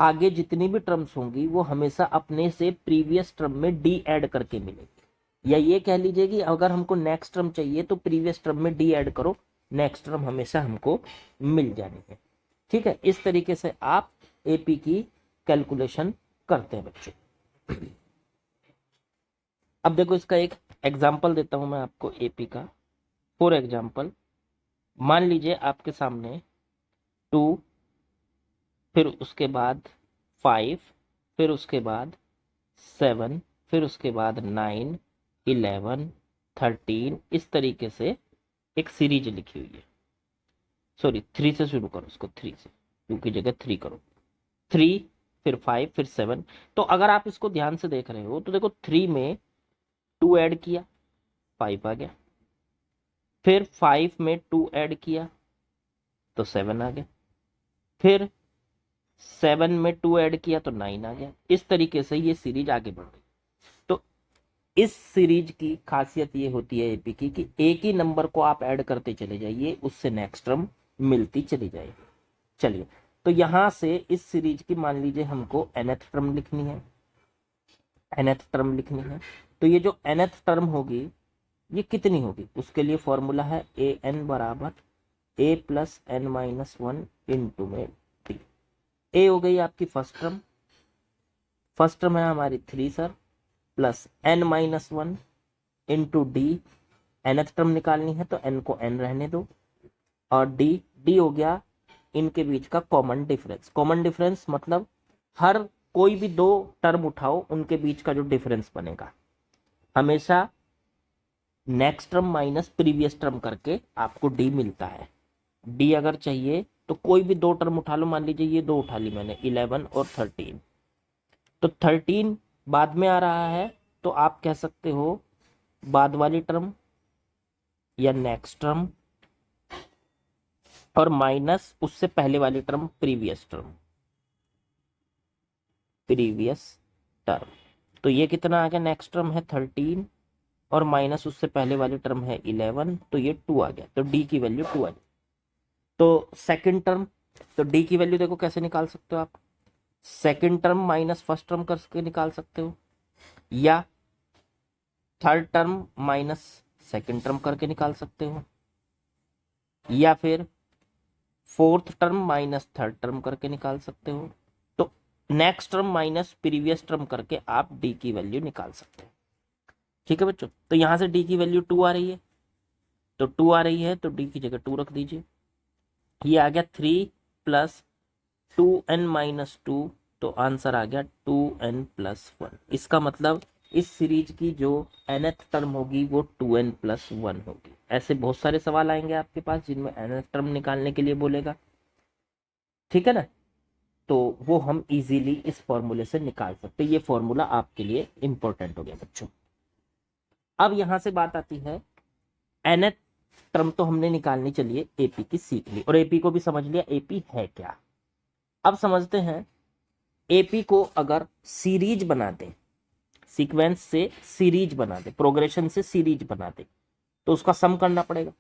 [SPEAKER 1] आगे जितनी भी टर्म्स होंगी वो हमेशा अपने से प्रीवियस टर्म में डी ऐड करके मिलेगी। या ये कह लीजिए कि अगर हमको नेक्स्ट टर्म चाहिए तो प्रीवियस टर्म में डी ऐड करो, नेक्स्ट टर्म हमेशा हमको मिल जानी है। ठीक है, इस तरीके से आप एपी की कैलकुलेशन करते हैं बच्चों। अब देखो इसका एक एग्जाम्पल देता हूं मैं आपको एपी का। फॉर एग्जाम्पल मान लीजिए आपके सामने 2, फिर उसके बाद 5, फिर उसके बाद 7, फिर उसके बाद 9, 11, 13, इस तरीके से एक सीरीज लिखी हुई है। सॉरी 3 से शुरू करो, उसको 3 से, 2 की जगह 3 करो। 3, फिर 5, फिर 7। तो अगर आप इसको ध्यान से देख रहे हो तो देखो 3 में 2 ऐड किया, 5 आ गया। फिर 5 में 2 ऐड किया तो 7 आ गया। फिर 7 में 2 ऐड किया तो 9 आ गया। इस तरीके से ये सीरीज आगे बढ़ गई। तो इस सीरीज की खासियत ये होती है एपी की कि एक ही नंबर को आप ऐड करते चले जाइए, उससे नेक्स्ट टर्म मिलती चली जाएगी। चलिए, तो यहां से इस सीरीज की मान लीजिए हमको nth टर्म लिखनी है, nth टर्म लिखनी है। तो ये जो nth टर्म होगी ये कितनी होगी, उसके लिए फॉर्मूला है ए एन बराबर a प्लस n-1 इंटू में टी। ए हो गई आपकी फर्स्ट टर्म, फर्स्ट टर्म है हमारी 3 sir, plus n-1 into D. nth term निकालनी है तो n को n रहने दो, और डी हो गया इनके बीच का कॉमन डिफरेंस। कॉमन डिफरेंस मतलब हर कोई भी 2 टर्म उठाओ उनके बीच का जो डिफरेंस बनेगा, हमेशा next term minus previous term करके आपको डी मिलता है। डी अगर चाहिए तो कोई भी 2 टर्म उठा लो, मान लीजिए ये 2 उठा ली मैंने, 11 और 13। तो 13 बाद में आ रहा है तो आप कह सकते हो बाद वाली टर्म या नेक्स्ट टर्म, और माइनस उससे पहले वाली term previous term, previous term. तो ये कितना आ गया, नेक्स्ट टर्म है 13 और माइनस उससे पहले वाली टर्म है 11, तो ये 2 आ गया। तो डी की वैल्यू 2 आ गई। तो सेकंड टर्म, तो डी की वैल्यू देखो कैसे निकाल सकते हो आप, second term minus first term करके निकाल सकते हो, या third term minus second term करके निकाल सकते हो, या फिर fourth term minus third term करके निकाल सकते हो। तो next term minus previous term करके आप डी की वैल्यू निकाल सकते हैं। ठीक है बच्चों, तो यहां से डी की वैल्यू 2 आ रही है, तो 2 आ रही है तो डी की जगह 2 रख दीजिए। ये आ गया 3 प्लस 2n-2, तो आंसर आ गया 2n+1। इसका मतलब इस सीरीज की जो nth टर्म होगी वो 2n+1 होगी। ऐसे बहुत सारे सवाल आएंगे आपके पास जिनमें nth टर्म निकालने के लिए बोलेगा, ठीक है ना। तो वो हम इजीली इस फॉर्मूले से निकाल सकते हैं। ये फॉर्मूला आपके लिए इंपॉर्टेंट हो गया बच्चों। अब यहां से बात आती है, nth टर्म तो हमने निकालनी, चलिए एपी की सीख ली और एपी को भी समझ लिया एपी है क्या। अब समझते हैं एपी को अगर सीरीज बना दे, सीक्वेंस से सीरीज बना दे, प्रोग्रेशन से सीरीज बना दे, तो उसका सम करना पड़ेगा।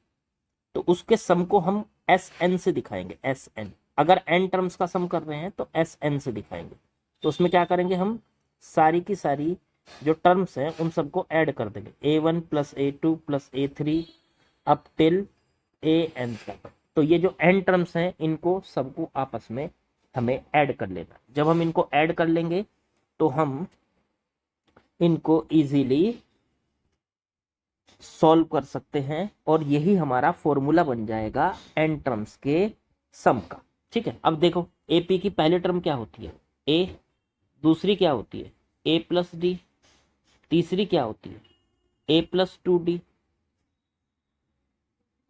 [SPEAKER 1] तो उसके सम को हम एस एन से दिखाएंगे, एस एन। अगर एन टर्म्स का सम कर रहे हैं तो एस एन से दिखाएंगे। तो उसमें क्या करेंगे, हम सारी की सारी जो टर्म्स हैं उन सबको ऐड कर देंगे, A1 + A2 + A3 up till AN तक। तो ये जो एन टर्म्स हैं इनको सबको आपस में हमें ऐड कर लेना। जब हम इनको ऐड कर लेंगे तो हम इनको इजीली सॉल्व कर सकते हैं और यही हमारा फॉर्मूला बन जाएगा एन टर्म्स के सम का। ठीक है, अब देखो एपी की पहली टर्म क्या होती है, ए। दूसरी क्या होती है, A+D। तीसरी क्या होती है, A+2D।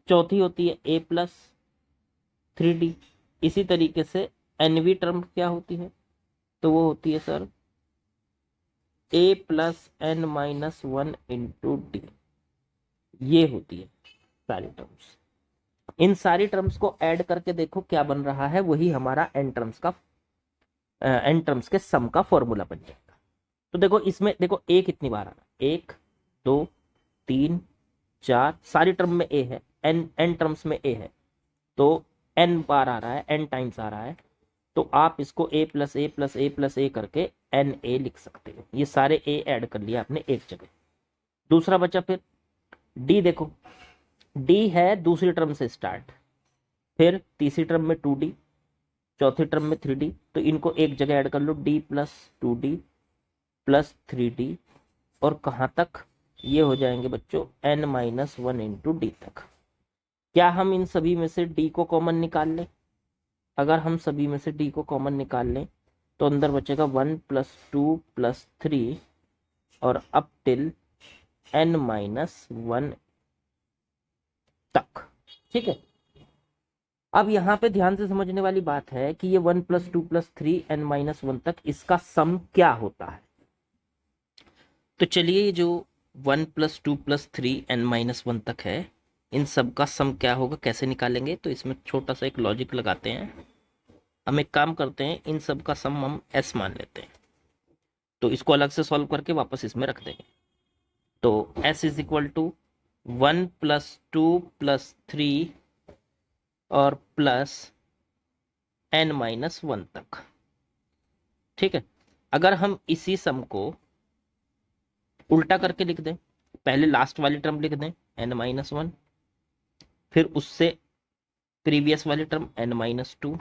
[SPEAKER 1] चौथी होती है A+3D। इसी तरीके से एनवी टर्म क्या होती है, तो वो होती है सर A+n-1 इंटू डी। ये होती है सारी टर्म्स। इन सारी टर्म्स को ऐड करके देखो क्या बन रहा है, वही हमारा एन टर्म्स के सम का फॉर्मूला बन जाएगा। तो देखो इसमें देखो ए कितनी बार आ रहा है, 1 2 3 4, सारी टर्म में ए है, एन टर्म्स में ए है, तो एन बार आ रहा है, एन टाइम्स आ रहा है। तो आप इसको A+A+A+A करके NA लिख सकते हो। ये सारे ए ऐड कर लिया आपने एक जगह। दूसरा बचा फिर डी। देखो डी है दूसरी टर्म से स्टार्ट, फिर तीसरी टर्म में 2D, चौथी टर्म में 3D। तो इनको एक जगह ऐड कर लो, D+2D + 3D। और कहाँ तक, ये हो जाएंगे बच्चों n-1 इंटू डी तक। क्या हम इन सभी में से डी को कॉमन निकाल लें? अगर हम सभी में से डी को कॉमन निकाल लें तो अंदर बचेगा 1 + 2 + 3 और अप टिल n-1 तक। ठीक है, अब यहाँ पे ध्यान से समझने वाली बात है कि ये 1 + 2 + 3 n-1 तक इसका सम क्या होता है। तो चलिए ये जो 1 + 2 + 3 n-1 तक है, इन सब का सम क्या होगा, कैसे निकालेंगे। तो इसमें छोटा सा एक लॉजिक लगाते हैं। हम एक काम करते हैं, इन सब का सम हम s मान लेते हैं, तो इसको अलग से सॉल्व करके वापस इसमें रख देंगे। तो s = 1 + 2 + 3 और प्लस n-1 तक। ठीक है, अगर हम इसी सम को उल्टा करके लिख दें, पहले लास्ट वाली टर्म लिख दें n-1, फिर उससे प्रीवियस वाली टर्म n-2,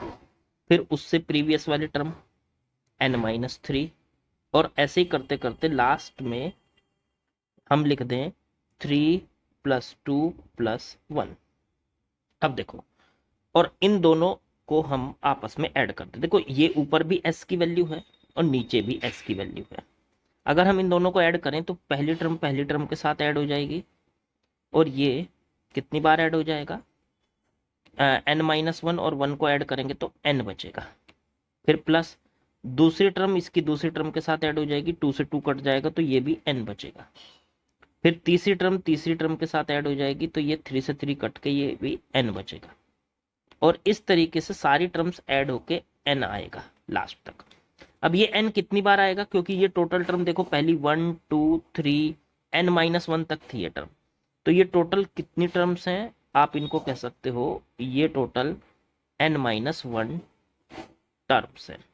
[SPEAKER 1] फिर उससे प्रीवियस वाली टर्म n-3, और ऐसे ही करते करते लास्ट में हम लिख दें 3 + 2 + 1। अब देखो, और इन दोनों को हम आपस में ऐड करते, देखो ये ऊपर भी s की वैल्यू है और नीचे भी s की वैल्यू है। अगर हम इन दोनों को ऐड करें तो पहली टर्म के साथ ऐड हो जाएगी, और ये कितनी बार ऐड हो जाएगा, n-1 और 1 को ऐड करेंगे तो n बचेगा। फिर प्लस दूसरी टर्म इसकी दूसरी टर्म के साथ ऐड हो जाएगी, 2 से 2 कट जाएगा तो ये भी n बचेगा। फिर तीसरी टर्म के साथ ऐड हो जाएगी तो ये 3 से 3 कट के ये भी n बचेगा। और इस तरीके से सारी टर्म्स ऐड होके n आएगा लास्ट तक। अब ये n कितनी बार आएगा, क्योंकि ये टोटल टर्म देखो पहली 1 2 3 n-1 तक थी ये टर्म, तो ये टोटल कितनी टर्म्स हैं, आप इनको कह सकते हो ये टोटल n-1 टर्म्स हैं।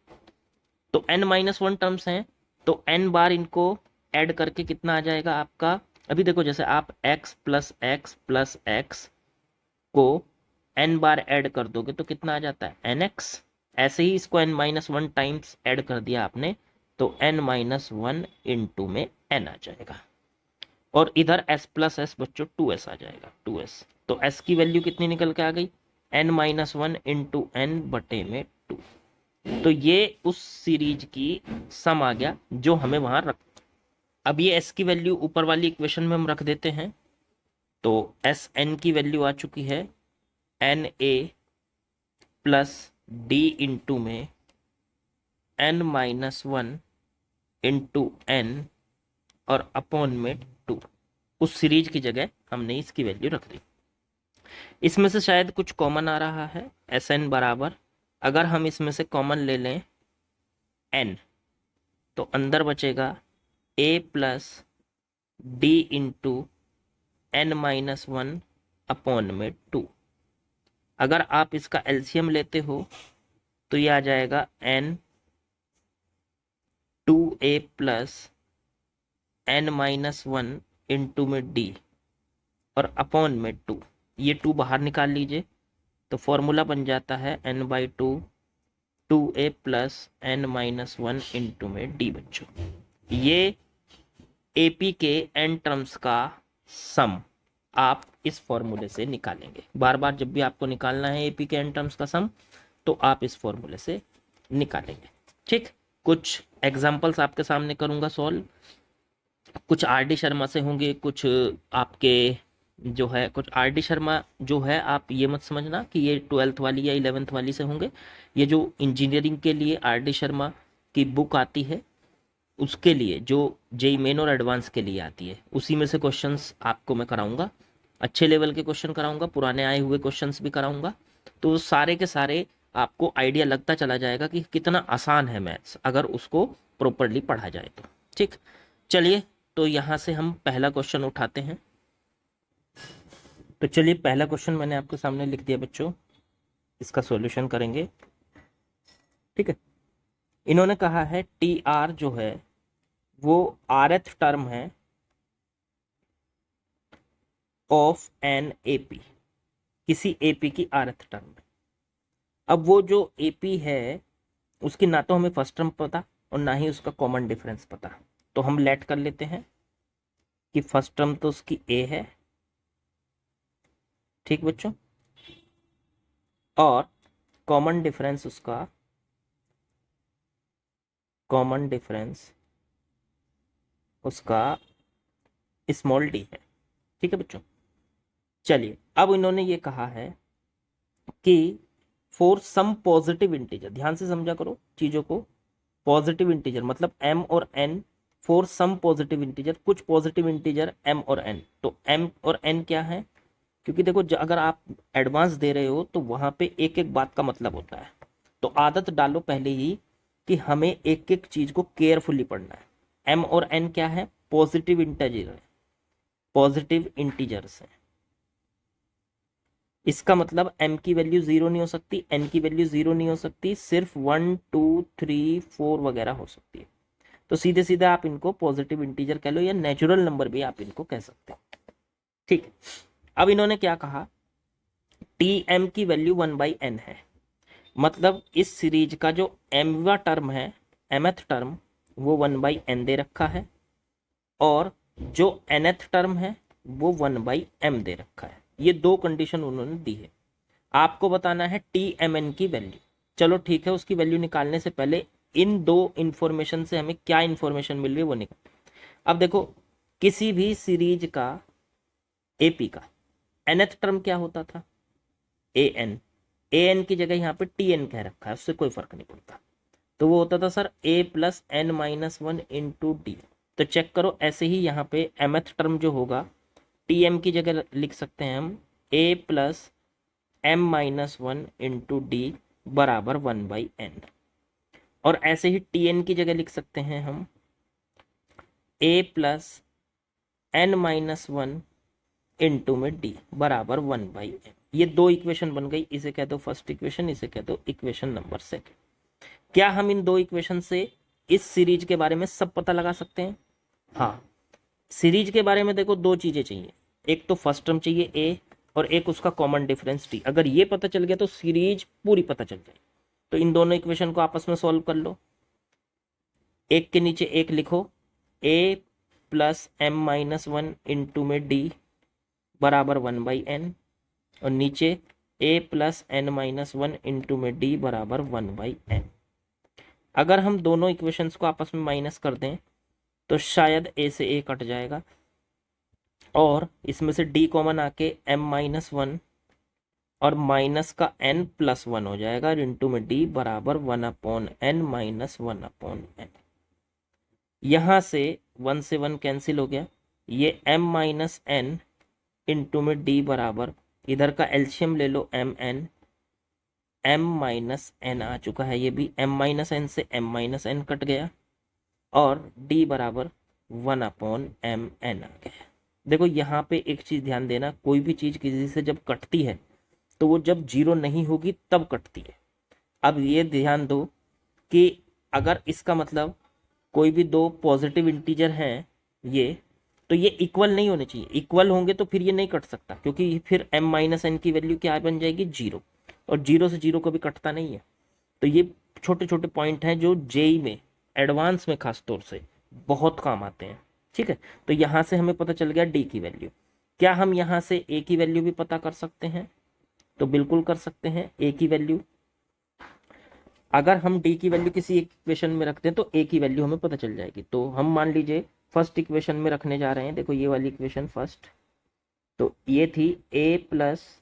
[SPEAKER 1] तो n-1 टर्म्स हैं, तो n बार इनको ऐड करके कितना आ जाएगा आपका। अभी देखो जैसे आप x + x + x को n बार ऐड कर दोगे तो कितना आ जाता है nx। ऐसे ही इसको n-1 टाइम्स ऐड कर दिया आपने तो n-1 इंटू में n आ जाएगा, और इधर s + s बच्चों 2s आ जाएगा, 2s। तो s की वैल्यू कितनी निकल के आ गई, n-1 इंटू n बटे में 2। तो ये उस सीरीज की सम आ गया जो हमें वहां अब ये s की वैल्यू ऊपर वाली इक्वेशन में हम रख देते हैं, तो एस एन की वैल्यू आ चुकी है N A plus D into में n minus one into N और अपॉन में 2। उस सीरीज की जगह हमने इसकी वैल्यू रख दी। इसमें से शायद कुछ कॉमन आ रहा है, एस एन बराबर, अगर हम इसमें से कॉमन ले लें n, तो अंदर बचेगा a plus D into N minus one upon में 2। अगर आप इसका एलसीएम लेते हो तो ये आ जाएगा n 2a plus N minus one into में d और अपॉन में 2। ये 2 बाहर निकाल लीजिए, तो फॉर्मूला बन जाता है n/2 2a plus N minus one into में d। बच्चों, ये एपी के n टर्म्स का सम आप इस फॉर्मूले से निकालेंगे। बार बार जब भी आपको निकालना है एपी के n टर्म्स का सम, तो आप इस फॉर्मूले से निकालेंगे। ठीक, कुछ एग्जांपल्स आपके सामने करूंगा सॉल्व। कुछ आर डी शर्मा से होंगे, कुछ आपके जो है कुछ आर डी शर्मा जो है, आप ये मत समझना कि ये 12th वाली या 11th वाली से होंगे। ये जो इंजीनियरिंग के लिए आर डी शर्मा की बुक आती है, उसके लिए जो जेई मेन और एडवांस के लिए आती है, उसी में से क्वेश्चंस आपको मैं कराऊंगा। अच्छे लेवल के क्वेश्चन कराऊंगा, पुराने आए हुए क्वेश्चंस भी कराऊंगा। तो सारे के सारे आपको आइडिया लगता चला जाएगा कि कितना आसान है मैथ्स, अगर उसको प्रॉपरली पढ़ा जाए तो। ठीक, चलिए, तो यहाँ से हम पहला क्वेश्चन उठाते हैं। तो चलिए, पहला क्वेश्चन मैंने आपके सामने लिख दिया बच्चों, इसका सॉल्यूशन करेंगे। ठीक है, इन्होंने कहा है टी आर जो है वो rth टर्म है ऑफ एन एपी, किसी एपी की rth टर्म है। अब वो जो एपी है उसकी ना तो हमें फर्स्ट टर्म पता और ना ही उसका कॉमन डिफरेंस पता, तो हम लेट कर लेते हैं कि फर्स्ट टर्म तो उसकी ए है। ठीक बच्चों, और कॉमन डिफरेंस उसका स्मॉल डी है। ठीक है बच्चों, चलिए, अब इन्होंने ये कहा है कि फॉर सम पॉजिटिव इंटीजर, ध्यान से समझा करो चीजों को, पॉजिटिव इंटीजर मतलब m और n, for some positive integer, कुछ पॉजिटिव इंटीजर m और n। तो m और n क्या है, क्योंकि देखो अगर आप एडवांस दे रहे हो तो वहां पे एक एक बात का मतलब होता है, तो आदत डालो पहले ही कि हमें एक एक चीज को केयरफुली पढ़ना है। m और n क्या है, पॉजिटिव इंटीजर है, पॉजिटिव इंटीजर्स है। इसका मतलब m की वैल्यू 0 नहीं हो सकती, n की वैल्यू 0 नहीं हो सकती, सिर्फ 1 2 3 4 वगैरह हो सकती है। तो सीधे सीधे आप इनको पॉजिटिव इंटीजर कह लो या नेचुरल नंबर भी आप इनको कह सकते हो। ठीक, अब इन्होंने क्या कहा, टी एम की वैल्यू 1/n है, मतलब इस सीरीज का जो mवा टर्म है, mth टर्म, वो 1/n दे रखा है, और जो nth टर्म है वो 1/m दे रखा है। ये दो कंडीशन उन्होंने दी है। आपको बताना है टी एम एन की वैल्यू। चलो ठीक है, उसकी वैल्यू निकालने से पहले इन दो इंफॉर्मेशन से हमें क्या इंफॉर्मेशन मिल रही है वो निकाल। अब देखो, किसी भी सीरीज का एपी का nth टर्म क्या होता था, an। an की जगह यहाँ पे tn कह रखा है, उससे कोई फर्क नहीं पड़ता, तो वो होता था sir a plus n minus one into D. तो चेक करो, ऐसे ही यहाँ पे mth टर्म जो होगा tm की जगह लिख सकते हैं हम a plus m minus one into d बराबर 1/n, और ऐसे ही tn की जगह लिख सकते हैं हम a plus n minus one into में डी बराबर 1/n। ये दो इक्वेशन बन गई, इसे कह दो फर्स्ट इक्वेशन, इसे कह दो इक्वेशन नंबर सेकंड। क्या हम इन दो इक्वेशन से इस सीरीज के बारे में सब पता लगा सकते हैं? हाँ, सीरीज के बारे में देखो दो चीजें चाहिए, एक तो फर्स्ट टर्म चाहिए ए और एक उसका कॉमन डिफरेंस टी। अगर ये पता चल गया तो सीरीज पूरी पता चल जाएगी। तो इन दोनों इक्वेशन को आपस में सॉल्व कर लो, एक के नीचे एक लिखो, a plus m minus one into में डी बराबर 1/n, और नीचे a plus N minus one into में डी बराबर 1/n। अगर हम दोनों इक्वेशंस को आपस में माइनस कर दें तो शायद ए से ए कट जाएगा और इसमें से डी कॉमन आके m-1 और माइनस का n+1 हो जाएगा और इंटू में डी बराबर 1/n माइनस 1/n। यहां से 1 से 1 कैंसिल हो गया, ये m-n इंटू में डी बराबर, इधर का एल्शियम ले लो mn, m-n आ चुका है, ये भी m-n से m-n कट गया और d बराबर 1/mn आ गया। देखो यहाँ पे एक चीज ध्यान देना, कोई भी चीज किसी से जब कटती है तो वो जब जीरो नहीं होगी तब कटती है। अब ये ध्यान दो कि अगर इसका मतलब कोई भी दो पॉजिटिव इंटीजर हैं ये, तो ये इक्वल नहीं होने चाहिए। इक्वल होंगे तो फिर ये नहीं कट सकता, क्योंकि फिर m-n की वैल्यू क्या बन जाएगी, जीरो, और जीरो से जीरो कभी कटता नहीं है। तो ये छोटे छोटे पॉइंट हैं जो जेई में, एडवांस में खास तौर से बहुत काम आते हैं। ठीक है, तो यहाँ से हमें पता चल गया डी की वैल्यू। क्या हम यहाँ से ए की वैल्यू भी पता कर सकते हैं? तो बिल्कुल कर सकते हैं। ए की वैल्यू, अगर हम डी की वैल्यू किसी इक्वेशन में रखते हैं तो ए की वैल्यू हमें पता चल जाएगी। तो हम मान लीजिए फर्स्ट इक्वेशन में रखने जा रहे हैं, देखो ये वाली इक्वेशन फर्स्ट, तो ये थी ए प्लस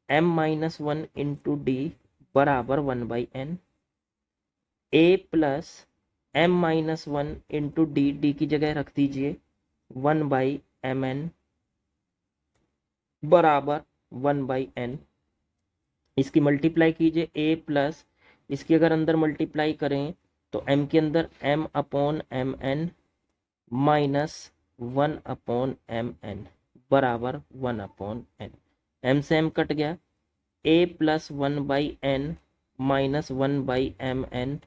[SPEAKER 1] m-1 इंटू डी बराबर 1/n, a plus m-1 into d, d की जगह रख दीजिए 1/mn बराबर 1/n। इसकी मल्टीप्लाई कीजिए, a प्लस इसकी अगर अंदर मल्टीप्लाई करें तो m के अंदर m/mn माइनस 1/mn बराबर 1/n। m से m कट गया, a plus 1/n minus 1/mn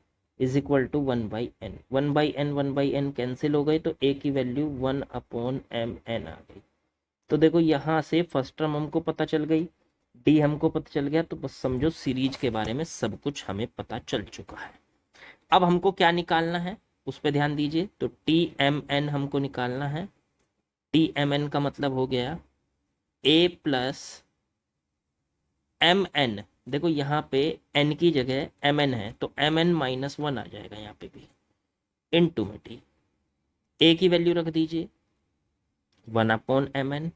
[SPEAKER 1] is equal to 1/n। 1/n cancel हो गई तो a की वैल्यू 1/mn आ गई। तो देखो यहाँ से फर्स्ट टर्म हमको पता चल गई, डी हमको पता चल गया, तो बस समझो सीरीज के बारे में सब कुछ हमें पता चल चुका है। अब हमको क्या निकालना है उस पर ध्यान दीजिए। तो टी एम एन हमको निकालना है। टी एम एन का मतलब हो गया ए प्लस एम एन, देखो यहाँ पे एन की जगह एम एन है तो एम एन -1 आ जाएगा यहाँ पे भी, इनटू में टी। ए की वैल्यू रख दीजिए 1/mn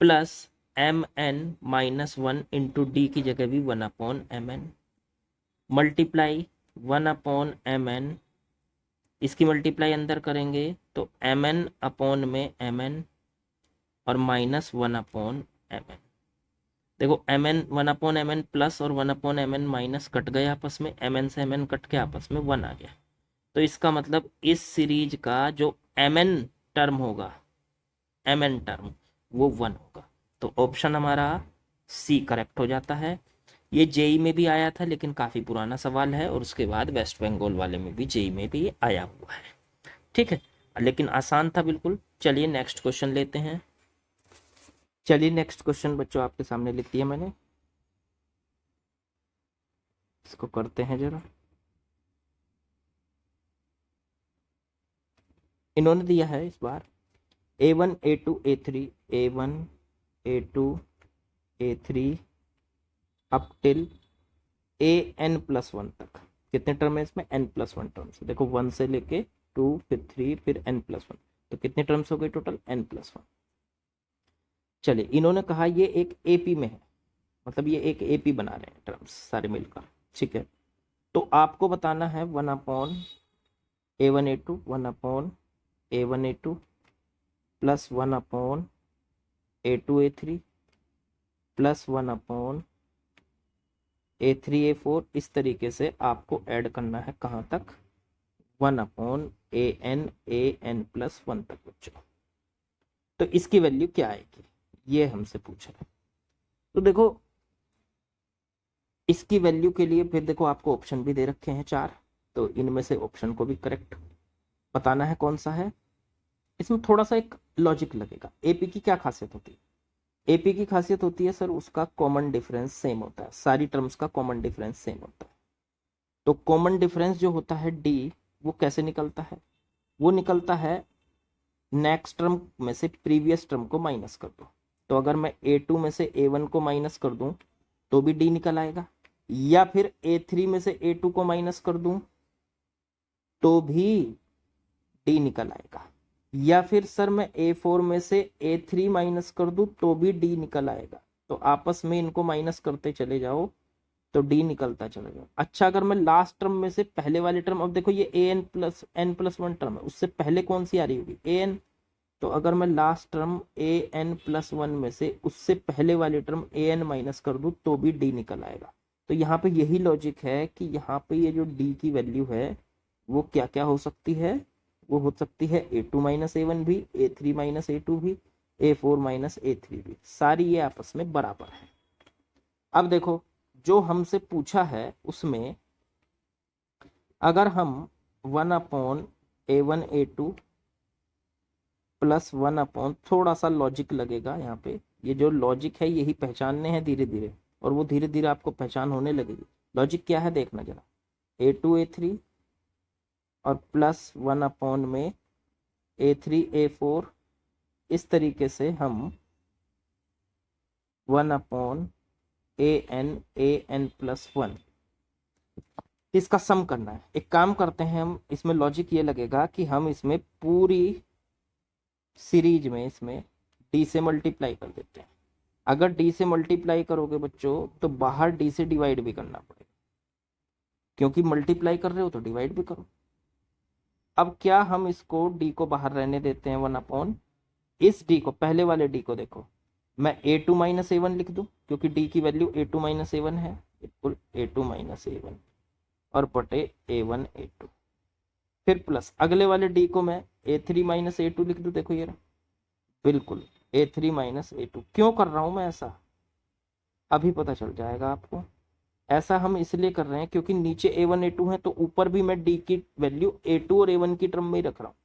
[SPEAKER 1] plus mn-1 into D की जगह भी 1/mn मल्टीप्लाई 1/mn, इसकी मल्टीप्लाई अंदर करेंगे तो mn अपॉन में mn और माइनस 1/mn। देखो mn 1/mn प्लस और 1/mn माइनस कट गए आपस में, mn से mn कट के आपस में 1 आ गया। तो इसका मतलब इस सीरीज का जो mn टर्म होगा, mn टर्म, वो 1 होगा। तो ऑप्शन हमारा सी करेक्ट हो जाता है। ये जेई में भी आया था लेकिन काफ़ी पुराना सवाल है, और उसके बाद वेस्ट बंगाल वाले में भी, जेई में भी आया हुआ है। ठीक है, लेकिन आसान था बिल्कुल। चलिए नेक्स्ट क्वेश्चन लेते हैं। चलिए नेक्स्ट क्वेश्चन बच्चों आपके सामने लिख दिया मैंने, इसको करते हैं जरा। इन्होंने दिया है इस बार A1 A2 A3, A1 A2 A3 up till an+1 तक। कितने टर्म है इसमें? n+1 terms. देखो 1 से लेके 2 फिर 3 फिर n+1, तो कितने टर्म्स हो गए टोटल? n+1। चलिए, इन्होंने कहा ये एक एपी में है, मतलब ये एक एपी बना रहे हैं टर्म्स सारे मिलकर। ठीक है, तो आपको बताना है 1/A1 A2 1/A1 A2 plus 1/A2 A3 plus 1/A3 A4, इस तरीके से आपको ऐड करना है कहाँ तक? 1/an+1 तक बच्चों। तो इसकी वैल्यू क्या आएगी ये हमसे पूछा है। तो देखो इसकी वैल्यू के लिए फिर देखो आपको ऑप्शन भी दे रखे हैं 4, तो इनमें से ऑप्शन को भी करेक्ट बताना है कौन सा है। इसमें थोड़ा सा एक लॉजिक लगेगा। एपी की क्या खासियत होती है? एपी की खासियत होती है सर उसका कॉमन डिफरेंस सेम होता है, सारी टर्म्स का कॉमन डिफरेंस सेम होता है। तो कॉमन डिफरेंस जो होता है डी, वो कैसे निकलता है? वो निकलता है नेक्स्ट टर्म में से प्रीवियस टर्म को माइनस कर दो। तो अगर मैं A2 में से A1 को माइनस कर दूं तो भी डी निकल आएगा, या फिर A3 में से A2 को माइनस कर दूं तो भी डी निकल आएगा। या फिर सर मैं A4 में से A3 माइनस कर दूं तो भी डी निकल आएगा। तो आपस में इनको माइनस करते चले जाओ तो डी निकलता चला जाओ। अच्छा, अगर मैं लास्ट टर्म में से पहले वाली टर्म, अब देखो ये an+n+1 टर्म है, उससे पहले कौन सी आ रही होगी, an। तो अगर मैं लास्ट टर्म an+1 में से उससे पहले वाली टर्म an माइनस कर दूं तो भी डी निकल आएगा। तो यहाँ पे यही लॉजिक है कि यहाँ पे ये जो डी की वैल्यू है वो क्या क्या हो सकती है, वो हो सकती है A2 माइनस A1 भी, A3 माइनस A2 भी, A4 माइनस A3 भी, सारी ये आपस में बराबर है। अब देखो जो हमसे पूछा है उसमें अगर हम 1/A1 A2 प्लस 1 थोड़ा सा लॉजिक लगेगा यहाँ पे, ये जो लॉजिक है यही पहचानने हैं धीरे धीरे, और वो धीरे धीरे आपको पहचान होने लगेगी। लॉजिक क्या है देखना जरा, A2 A3 और प्लस 1 में A3 A4, इस तरीके से हम 1/an इसका सम करना है। एक काम करते हैं हम, इसमें लॉजिक ये लगेगा कि हम इसमें पूरी सीरीज में इसमें डी से मल्टीप्लाई कर देते हैं। अगर डी से मल्टीप्लाई करोगे बच्चों तो बाहर डी से डिवाइड भी करना पड़ेगा, क्योंकि मल्टीप्लाई कर रहे हो तो डिवाइड भी करो। अब क्या हम इसको डी को बाहर रहने देते हैं 1/, इस डी को, पहले वाले डी को देखो, मैं A2 माइनस A1 लिख दूं क्योंकि डी की वैल्यू A2 माइनस A1 है, बिल्कुल A2 माइनस A1 और बटे A1 A2। फिर प्लस अगले वाले डी को मैं A3 माइनस A2 लिख दूं, देखो ये रहा, बिल्कुल A3 माइनस A2। क्यों कर रहा हूं मैं ऐसा, अभी पता चल जाएगा आपको। ऐसा हम इसलिए कर रहे हैं क्योंकि नीचे A1 A2 है तो ऊपर भी मैं डी की वैल्यू A2 और A1 की टर्म में ही रख रहा हूँ।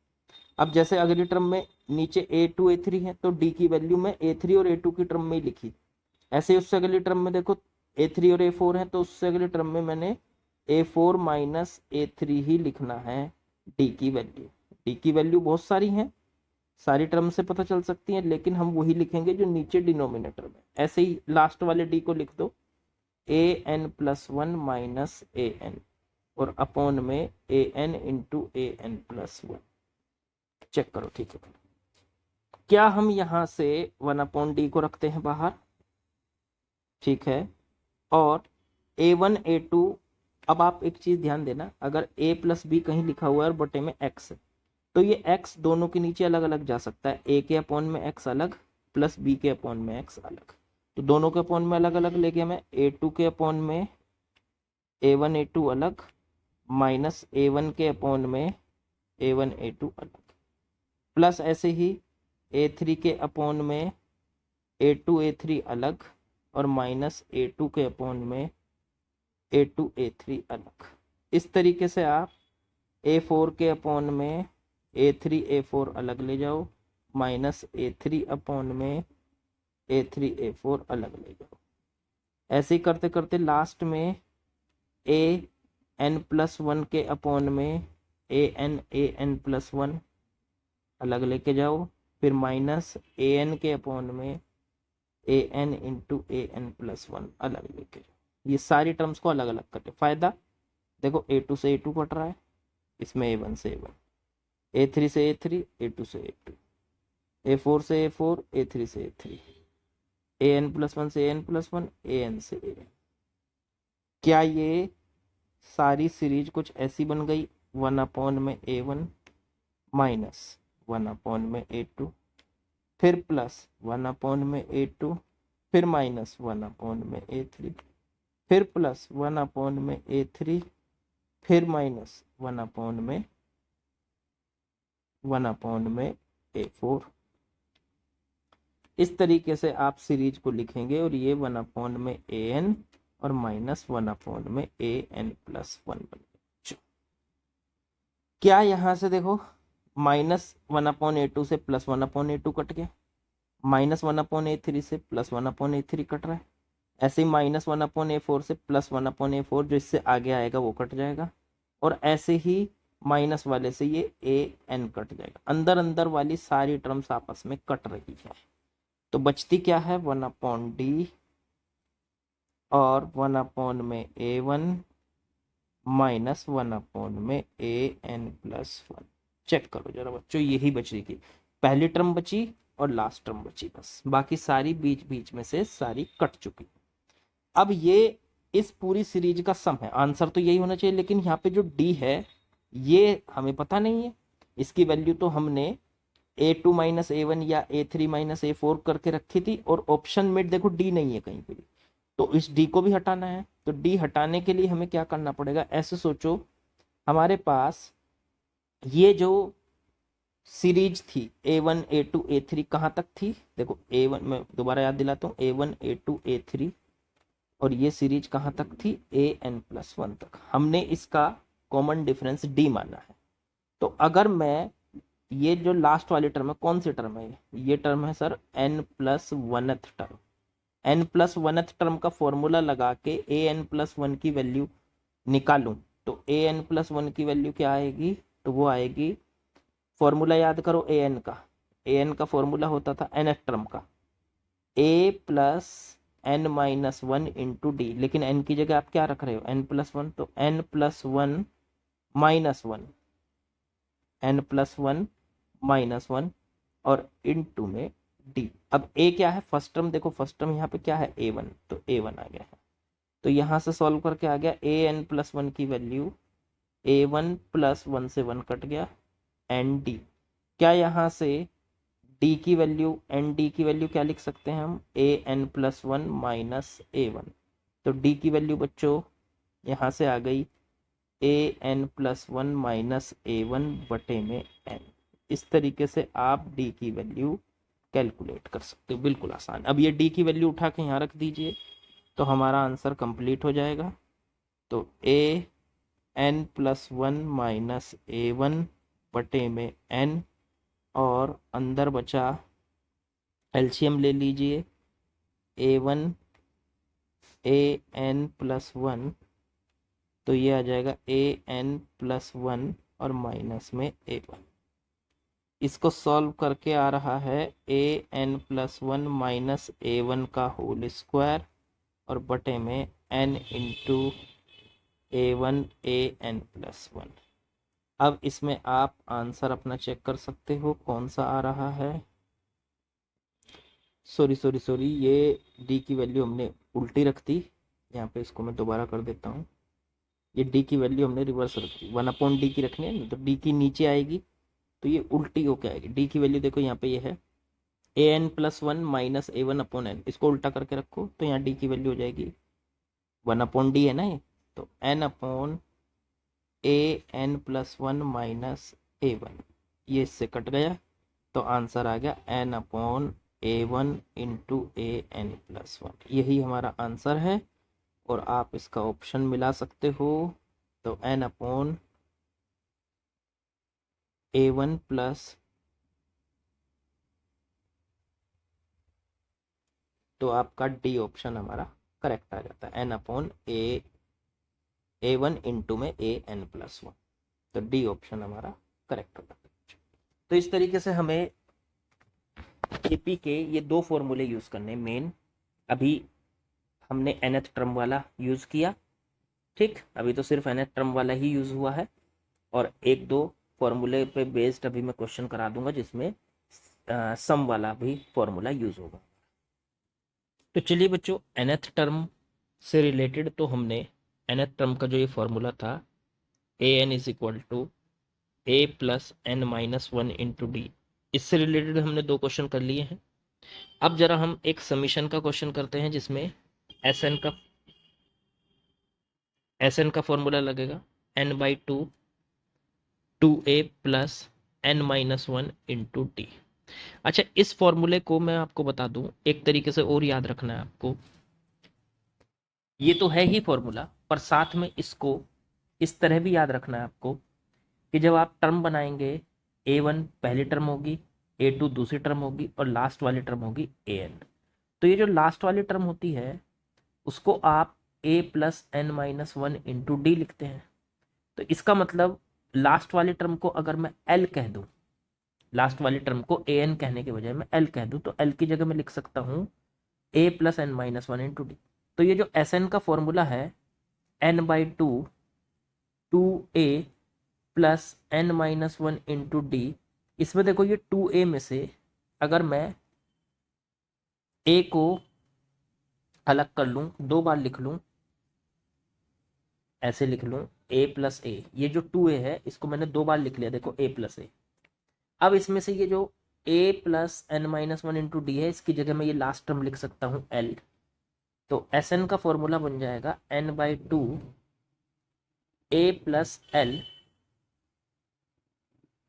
[SPEAKER 1] अब जैसे अगली टर्म में नीचे A2 A3 है तो डी की वैल्यू मैं A3 और A2 की टर्म में ही लिखी। ऐसे ही उससे अगली टर्म में देखो A3 और A4 है तो उससे अगली टर्म में मैंने A4 माइनस A3 ही लिखना है डी की वैल्यू। डी की वैल्यू बहुत सारी हैं, सारी टर्म से पता चल सकती है, लेकिन हम वही लिखेंगे जो नीचे डिनोमिनेटर में। ऐसे ही लास्ट वाले डी को लिख दो an+1 माइनस an और अपॉन में an इंटू an+1। चेक करो, ठीक है। क्या हम यहां से 1/d को रखते हैं बाहर, ठीक है, और A1 A2। अब आप एक चीज ध्यान देना, अगर a प्लस बी कहीं लिखा हुआ है और बटे में x है तो ये x दोनों के नीचे अलग अलग जा सकता है, a के अपॉन में x अलग प्लस b के अपॉन में x अलग। तो दोनों के अपॉन में अलग अलग ले गया मैं, A2 के अपॉन में A1 A2 अलग माइनस A1 के अपॉन में A1 A2 अलग, प्लस ऐसे ही A3 के अपॉन में A2 A3 अलग और माइनस A2 के अपॉन में A2 A3 अलग। इस तरीके से आप A4 के अपॉन में A3 A4 अलग ले जाओ माइनस A3 अपॉन में A3 A4 अलग ले जाओ। ऐसे ही करते करते लास्ट में an+1 के अपॉन में an+1 अलग लेके जाओ, फिर माइनस an के अपॉन में an इंटू an+1 अलग लेके जाओ। ये सारी टर्म्स को अलग अलग करके फायदा देखो, A2 से A2 कट रहा है, इसमें A1 से A1, A3 से A3, A2 से A2, A4 से A4, A3 से A3, an+1 से an+1, an से an। क्या ये सारी सीरीज कुछ ऐसी बन गई, 1/में A1 माइनस 1/में A2, फिर प्लस 1/में A2, फिर माइनस 1/में A3, फिर प्लस 1/में A3, फिर माइनस 1/में A4। इस तरीके से आप सीरीज को लिखेंगे और ये 1/में an और माइनस 1/में an+1 बन। क्या यहां से देखो माइनस 1/A2 से प्लस 1/A2 कट गया, माइनस 1/A3 से प्लस 1/A3 कट रहा है, ऐसे ही माइनस 1/A4 से प्लस 1/A4 जो इससे आगे आएगा वो कट जाएगा, और ऐसे ही माइनस वाले से ये an कट जाएगा। अंदर अंदर वाली सारी टर्म्स आपस में कट रही है, तो बचती क्या है 1/d और 1/में A1 माइनस 1/में an+1। चेक करो जरा बच्चों, यही बच रही थी, पहली टर्म बची और लास्ट टर्म बची, बस बाकी सारी बीच बीच में से सारी कट चुकी। अब ये इस पूरी सीरीज का सम है, आंसर तो यही होना चाहिए, लेकिन यहाँ पे जो डी है ये हमें पता नहीं है। इसकी वैल्यू तो हमने A2 माइनस A1 या A3 माइनस A4 करके रखी थी, और ऑप्शन में देखो डी नहीं है कहीं पे भी, तो इस डी को भी हटाना है। तो डी हटाने के लिए हमें क्या करना पड़ेगा, ऐसे सोचो हमारे पास ये जो सीरीज थी A1 A2 A3 कहाँ तक थी, देखो A1 मैं दोबारा याद दिलाता हूँ, A1 A2 A3, और ये सीरीज कहाँ तक थी AN+1 तक। हमने इसका कॉमन डिफरेंस डी माना है। तो अगर मैं ये जो लास्ट वाली टर्म है, कौन सी टर्म है ये टर्म है sir n+1th term. n+1th term का फॉर्मूला लगा के AN+1 की वैल्यू निकालूं तो AN+1 की वैल्यू क्या आएगी, तो वो आएगी, फॉर्मूला याद करो AN का, AN का फॉर्मूला होता था nth टर्म का A+n-1 इंटू डी, लेकिन n की जगह आप क्या रख रहे हो n+1, तो n+1 माइनस वन, n+1 और इंटू में डी। अब a क्या है, फर्स्ट टर्म देखो, फर्स्ट टर्म यहाँ पे क्या है A1, तो A1 आ गया है। तो यहाँ से सॉल्व करके आ गया AN+1 की वैल्यू A1+1 से 1 कट गया एन डी। क्या यहाँ से डी की वैल्यू, एन डी की वैल्यू क्या लिख सकते हैं हम, AN+1 माइनस A1। तो डी की वैल्यू बच्चों यहाँ से आ गई AN+1 माइनस A1 बटे में n। इस तरीके से आप डी की वैल्यू कैलकुलेट कर सकते हो, बिल्कुल आसान। अब ये डी की वैल्यू उठा के यहाँ रख दीजिए तो हमारा आंसर कंप्लीट हो जाएगा। तो AN+1 माइनस A1 बटे में n, और अंदर बचा एलसीएम ले लीजिए, A1 AN+1, तो ये आ जाएगा AN+1 और माइनस में A1। इसको सॉल्व करके आ रहा है AN+1 माइनस A1 का होल स्क्वायर और बटे में n इंटू A1 AN+1। अब इसमें आप आंसर अपना चेक कर सकते हो कौन सा आ रहा है। सॉरी, ये डी की वैल्यू हमने उल्टी रख दी, यहाँ पे इसको मैं दोबारा कर देता हूँ। ये डी की वैल्यू हमने रिवर्स रख दी, 1/d की रखनी है ना, तो डी की नीचे आएगी तो ये उल्टी होके आएगी। डी की वैल्यू देखो यहाँ पे ये है AN+1 माइनस A1/n, इसको उल्टा करके रखो तो यहाँ डी की वैल्यू हो जाएगी 1/d है ना ये, तो n/AN+1 माइनस A1, ये इससे कट गया तो आंसर आ गया n/A1 इंटू AN+1। यही हमारा आंसर है, और आप इसका ऑप्शन मिला सकते हो, तो n/A1 प्लस, तो आपका डी ऑप्शन हमारा करेक्ट आ जाता है, n/A1 इंटू में AN+1, तो डी ऑप्शन हमारा करेक्ट हो जाता है। तो इस तरीके से हमें एपी के ये दो फॉर्मूले यूज करने मेन। अभी हमने nth टर्म वाला यूज किया, ठीक, अभी तो सिर्फ nth टर्म वाला ही यूज हुआ है, और एक दो फॉर्मूले पे बेस्ड अभी मैं क्वेश्चन करा दूंगा जिसमें सम वाला भी फॉर्मूला यूज होगा। तो चलिए बच्चों, nth टर्म से रिलेटेड तो हमने nth टर्म का जो ये फॉर्मूला था AN is equal to A+n-1 into D, इससे रिलेटेड हमने दो क्वेश्चन कर लिए हैं। अब जरा हम एक समीशन का क्वेश्चन करते हैं जिसमें SN का फॉर्मूला लगेगा n/2 2A plus n-1 into T. अच्छा, इस फॉर्मूले को मैं आपको बता दूं एक तरीके से और याद रखना है आपको, ये तो है ही फॉर्मूला, पर साथ में इसको इस तरह भी याद रखना है आपको कि जब आप टर्म बनाएंगे A1 पहली टर्म होगी, A2 दूसरी टर्म होगी, और लास्ट वाली टर्म होगी AN। तो ये जो लास्ट वाली टर्म होती है उसको आप A+n-1 इंटू डी लिखते हैं। तो इसका मतलब लास्ट वाली टर्म को अगर मैं L कह दूं, लास्ट वाली टर्म को AN कहने के बजाय मैं L कह दूं, तो L की जगह मैं लिख सकता हूं A+n-1 इंटू डी। तो ये जो SN का फॉर्मूला है n/2 2A plus n minus one into D. इसमें देखो ये 2a में से अगर मैं a को अलग कर लूँ, 2 बार लिख लूँ, ऐसे लिख लूँ a प्लस ए, ये जो 2a है इसको मैंने 2 बार लिख लिया, देखो a प्लस ए। अब इसमें से ये जो a plus N minus one into D है, इसकी जगह मैं ये लास्ट टर्म लिख सकता हूँ l। तो Sn का फॉर्मूला बन जाएगा n/2 a प्लस एल।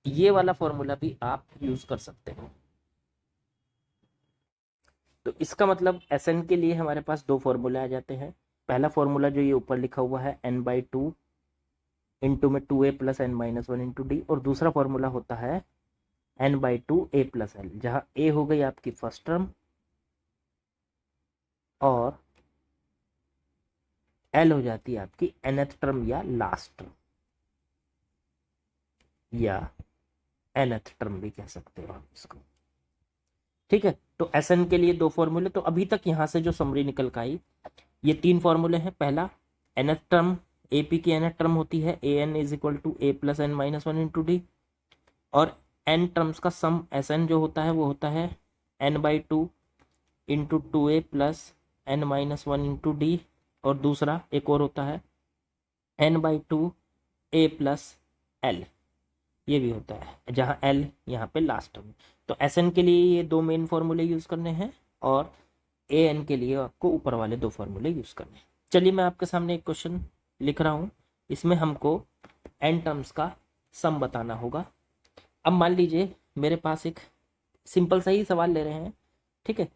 [SPEAKER 1] ये वाला फॉर्मूला भी आप यूज कर सकते हो। तो इसका मतलब Sn के लिए हमारे पास 2 फॉर्मूले आ जाते हैं। पहला फॉर्मूला जो ये ऊपर लिखा हुआ है n/2 इंटू में 2a plus N minus one into D, और दूसरा फॉर्मूला होता है n/2 a प्लस एल, जहां a हो गई आपकी फर्स्ट टर्म और l हो जाती है आपकी nth टर्म या लास्ट टर्म या nth टर्म भी कह सकते हो आप इसको। ठीक है, तो Sn के लिए 2 फॉर्मूले। तो अभी तक यहां से जो समरी निकल कर आई, ये 3 फॉर्मूले हैं। पहला nth टर्म, AP की nth टर्म होती है an is equal to a plus N minus one into D, और n टर्म्स का सम Sn जो होता है वो होता है n/2 into 2a plus N minus one into D, और दूसरा एक और होता है n/2 a प्लस एल, ये भी होता है, जहाँ l यहाँ पे लास्ट टर्म। तो Sn के लिए ये 2 मेन फॉर्मूले यूज करने हैं और an के लिए आपको ऊपर वाले 2 फॉर्मूले यूज करने हैं। चलिए मैं आपके सामने एक क्वेश्चन लिख रहा हूँ, इसमें हमको n टर्म्स का सम बताना होगा। अब मान लीजिए मेरे पास एक सिंपल सा ही सवाल ले रहे हैं, ठीक है।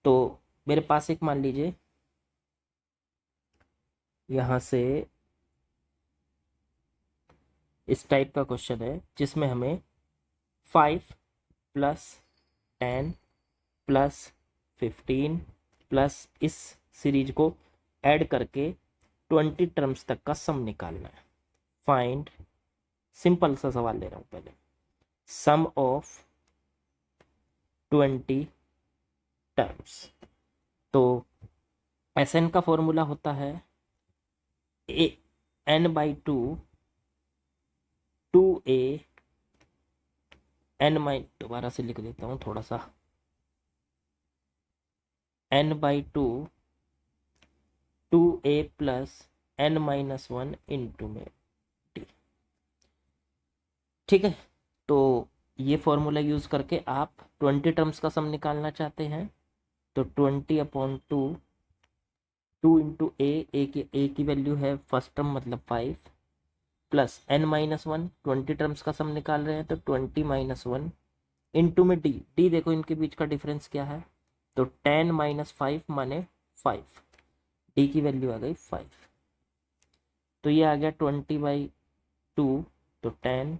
[SPEAKER 1] तो मेरे पास एक मान लीजिए यहाँ से इस टाइप का क्वेश्चन है, जिसमें हमें 5 प्लस 10 प्लस 15 प्लस इस सीरीज को ऐड करके 20 टर्म्स तक का सम निकालना है। फाइंड, सिंपल सा सवाल ले रहा हूँ पहले, सम ऑफ 20 टर्म्स। तो Sn का फॉर्मूला होता है n/2 2a दोबारा से लिख देता हूँ थोड़ा सा, n/2 2a plus N minus one into में डी। ठीक है, तो ये फॉर्मूला यूज करके आप 20 टर्म्स का सम निकालना चाहते हैं, तो 20/2 2 इंटू ए की वैल्यू है फर्स्ट टर्म मतलब 5 plus N minus one, 20 terms का सम निकाल रहे हैं तो 20 माइनस वन इंटू में डी देखो इनके बीच का डिफरेंस क्या है, तो 10 माइनस 5 माने 5, डी की वैल्यू आ गई 5। तो ये आ गया 20/2, तो 10,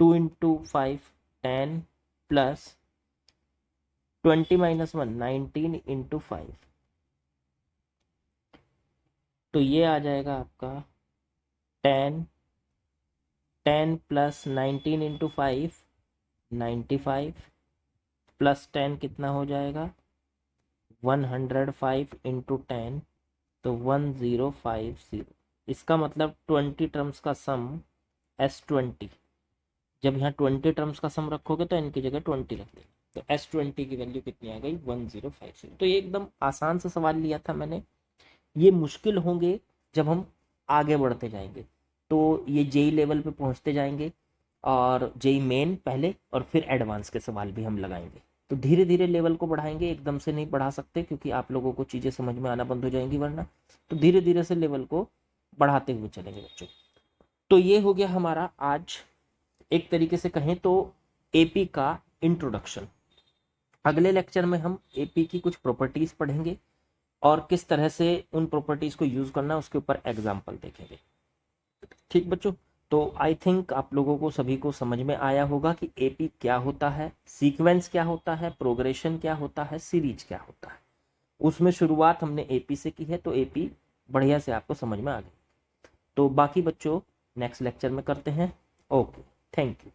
[SPEAKER 1] 2 इंटू 5 10 प्लस 20 माइनस 1 19 इंटू 5, तो ये आ जाएगा आपका 10 प्लस 19 इंटू 5 95 प्लस 10 कितना हो जाएगा 105 इंटू 10, तो 1050। इसका मतलब 20 टर्म्स का सम S20, जब यहाँ 20 टर्म्स का सम रखोगे तो इनकी जगह 20 रख देना, तो S20 की वैल्यू कितनी आ गई 1050। तो ये एकदम आसान सा सवाल लिया था मैंने, ये मुश्किल होंगे जब हम आगे बढ़ते जाएंगे, तो ये जेई लेवल पे पहुंचते जाएंगे और जेई मेन पहले और फिर एडवांस के सवाल भी हम लगाएंगे। तो धीरे धीरे लेवल को बढ़ाएंगे, एकदम से नहीं बढ़ा सकते क्योंकि आप लोगों को चीज़ें समझ में आना बंद हो जाएंगी वरना, तो धीरे धीरे से लेवल को बढ़ाते हुए चलेंगे बच्चों। तो ये हो गया हमारा आज एक तरीके से कहें तो एपी का इंट्रोडक्शन। अगले लेक्चर में हम एपी की कुछ प्रॉपर्टीज पढ़ेंगे और किस तरह से उन प्रॉपर्टीज को यूज करना उसके ऊपर एग्जाम्पल देखेंगे। ठीक बच्चों, तो आई थिंक आप लोगों को सभी को समझ में आया होगा कि एपी क्या होता है, सीक्वेंस क्या होता है, प्रोग्रेशन क्या होता है, सीरीज क्या होता है। उसमें शुरुआत हमने एपी से की है, तो एपी बढ़िया से आपको समझ में आ गई। तो बाकी बच्चों नेक्स्ट लेक्चर में करते हैं। Okay, thank you.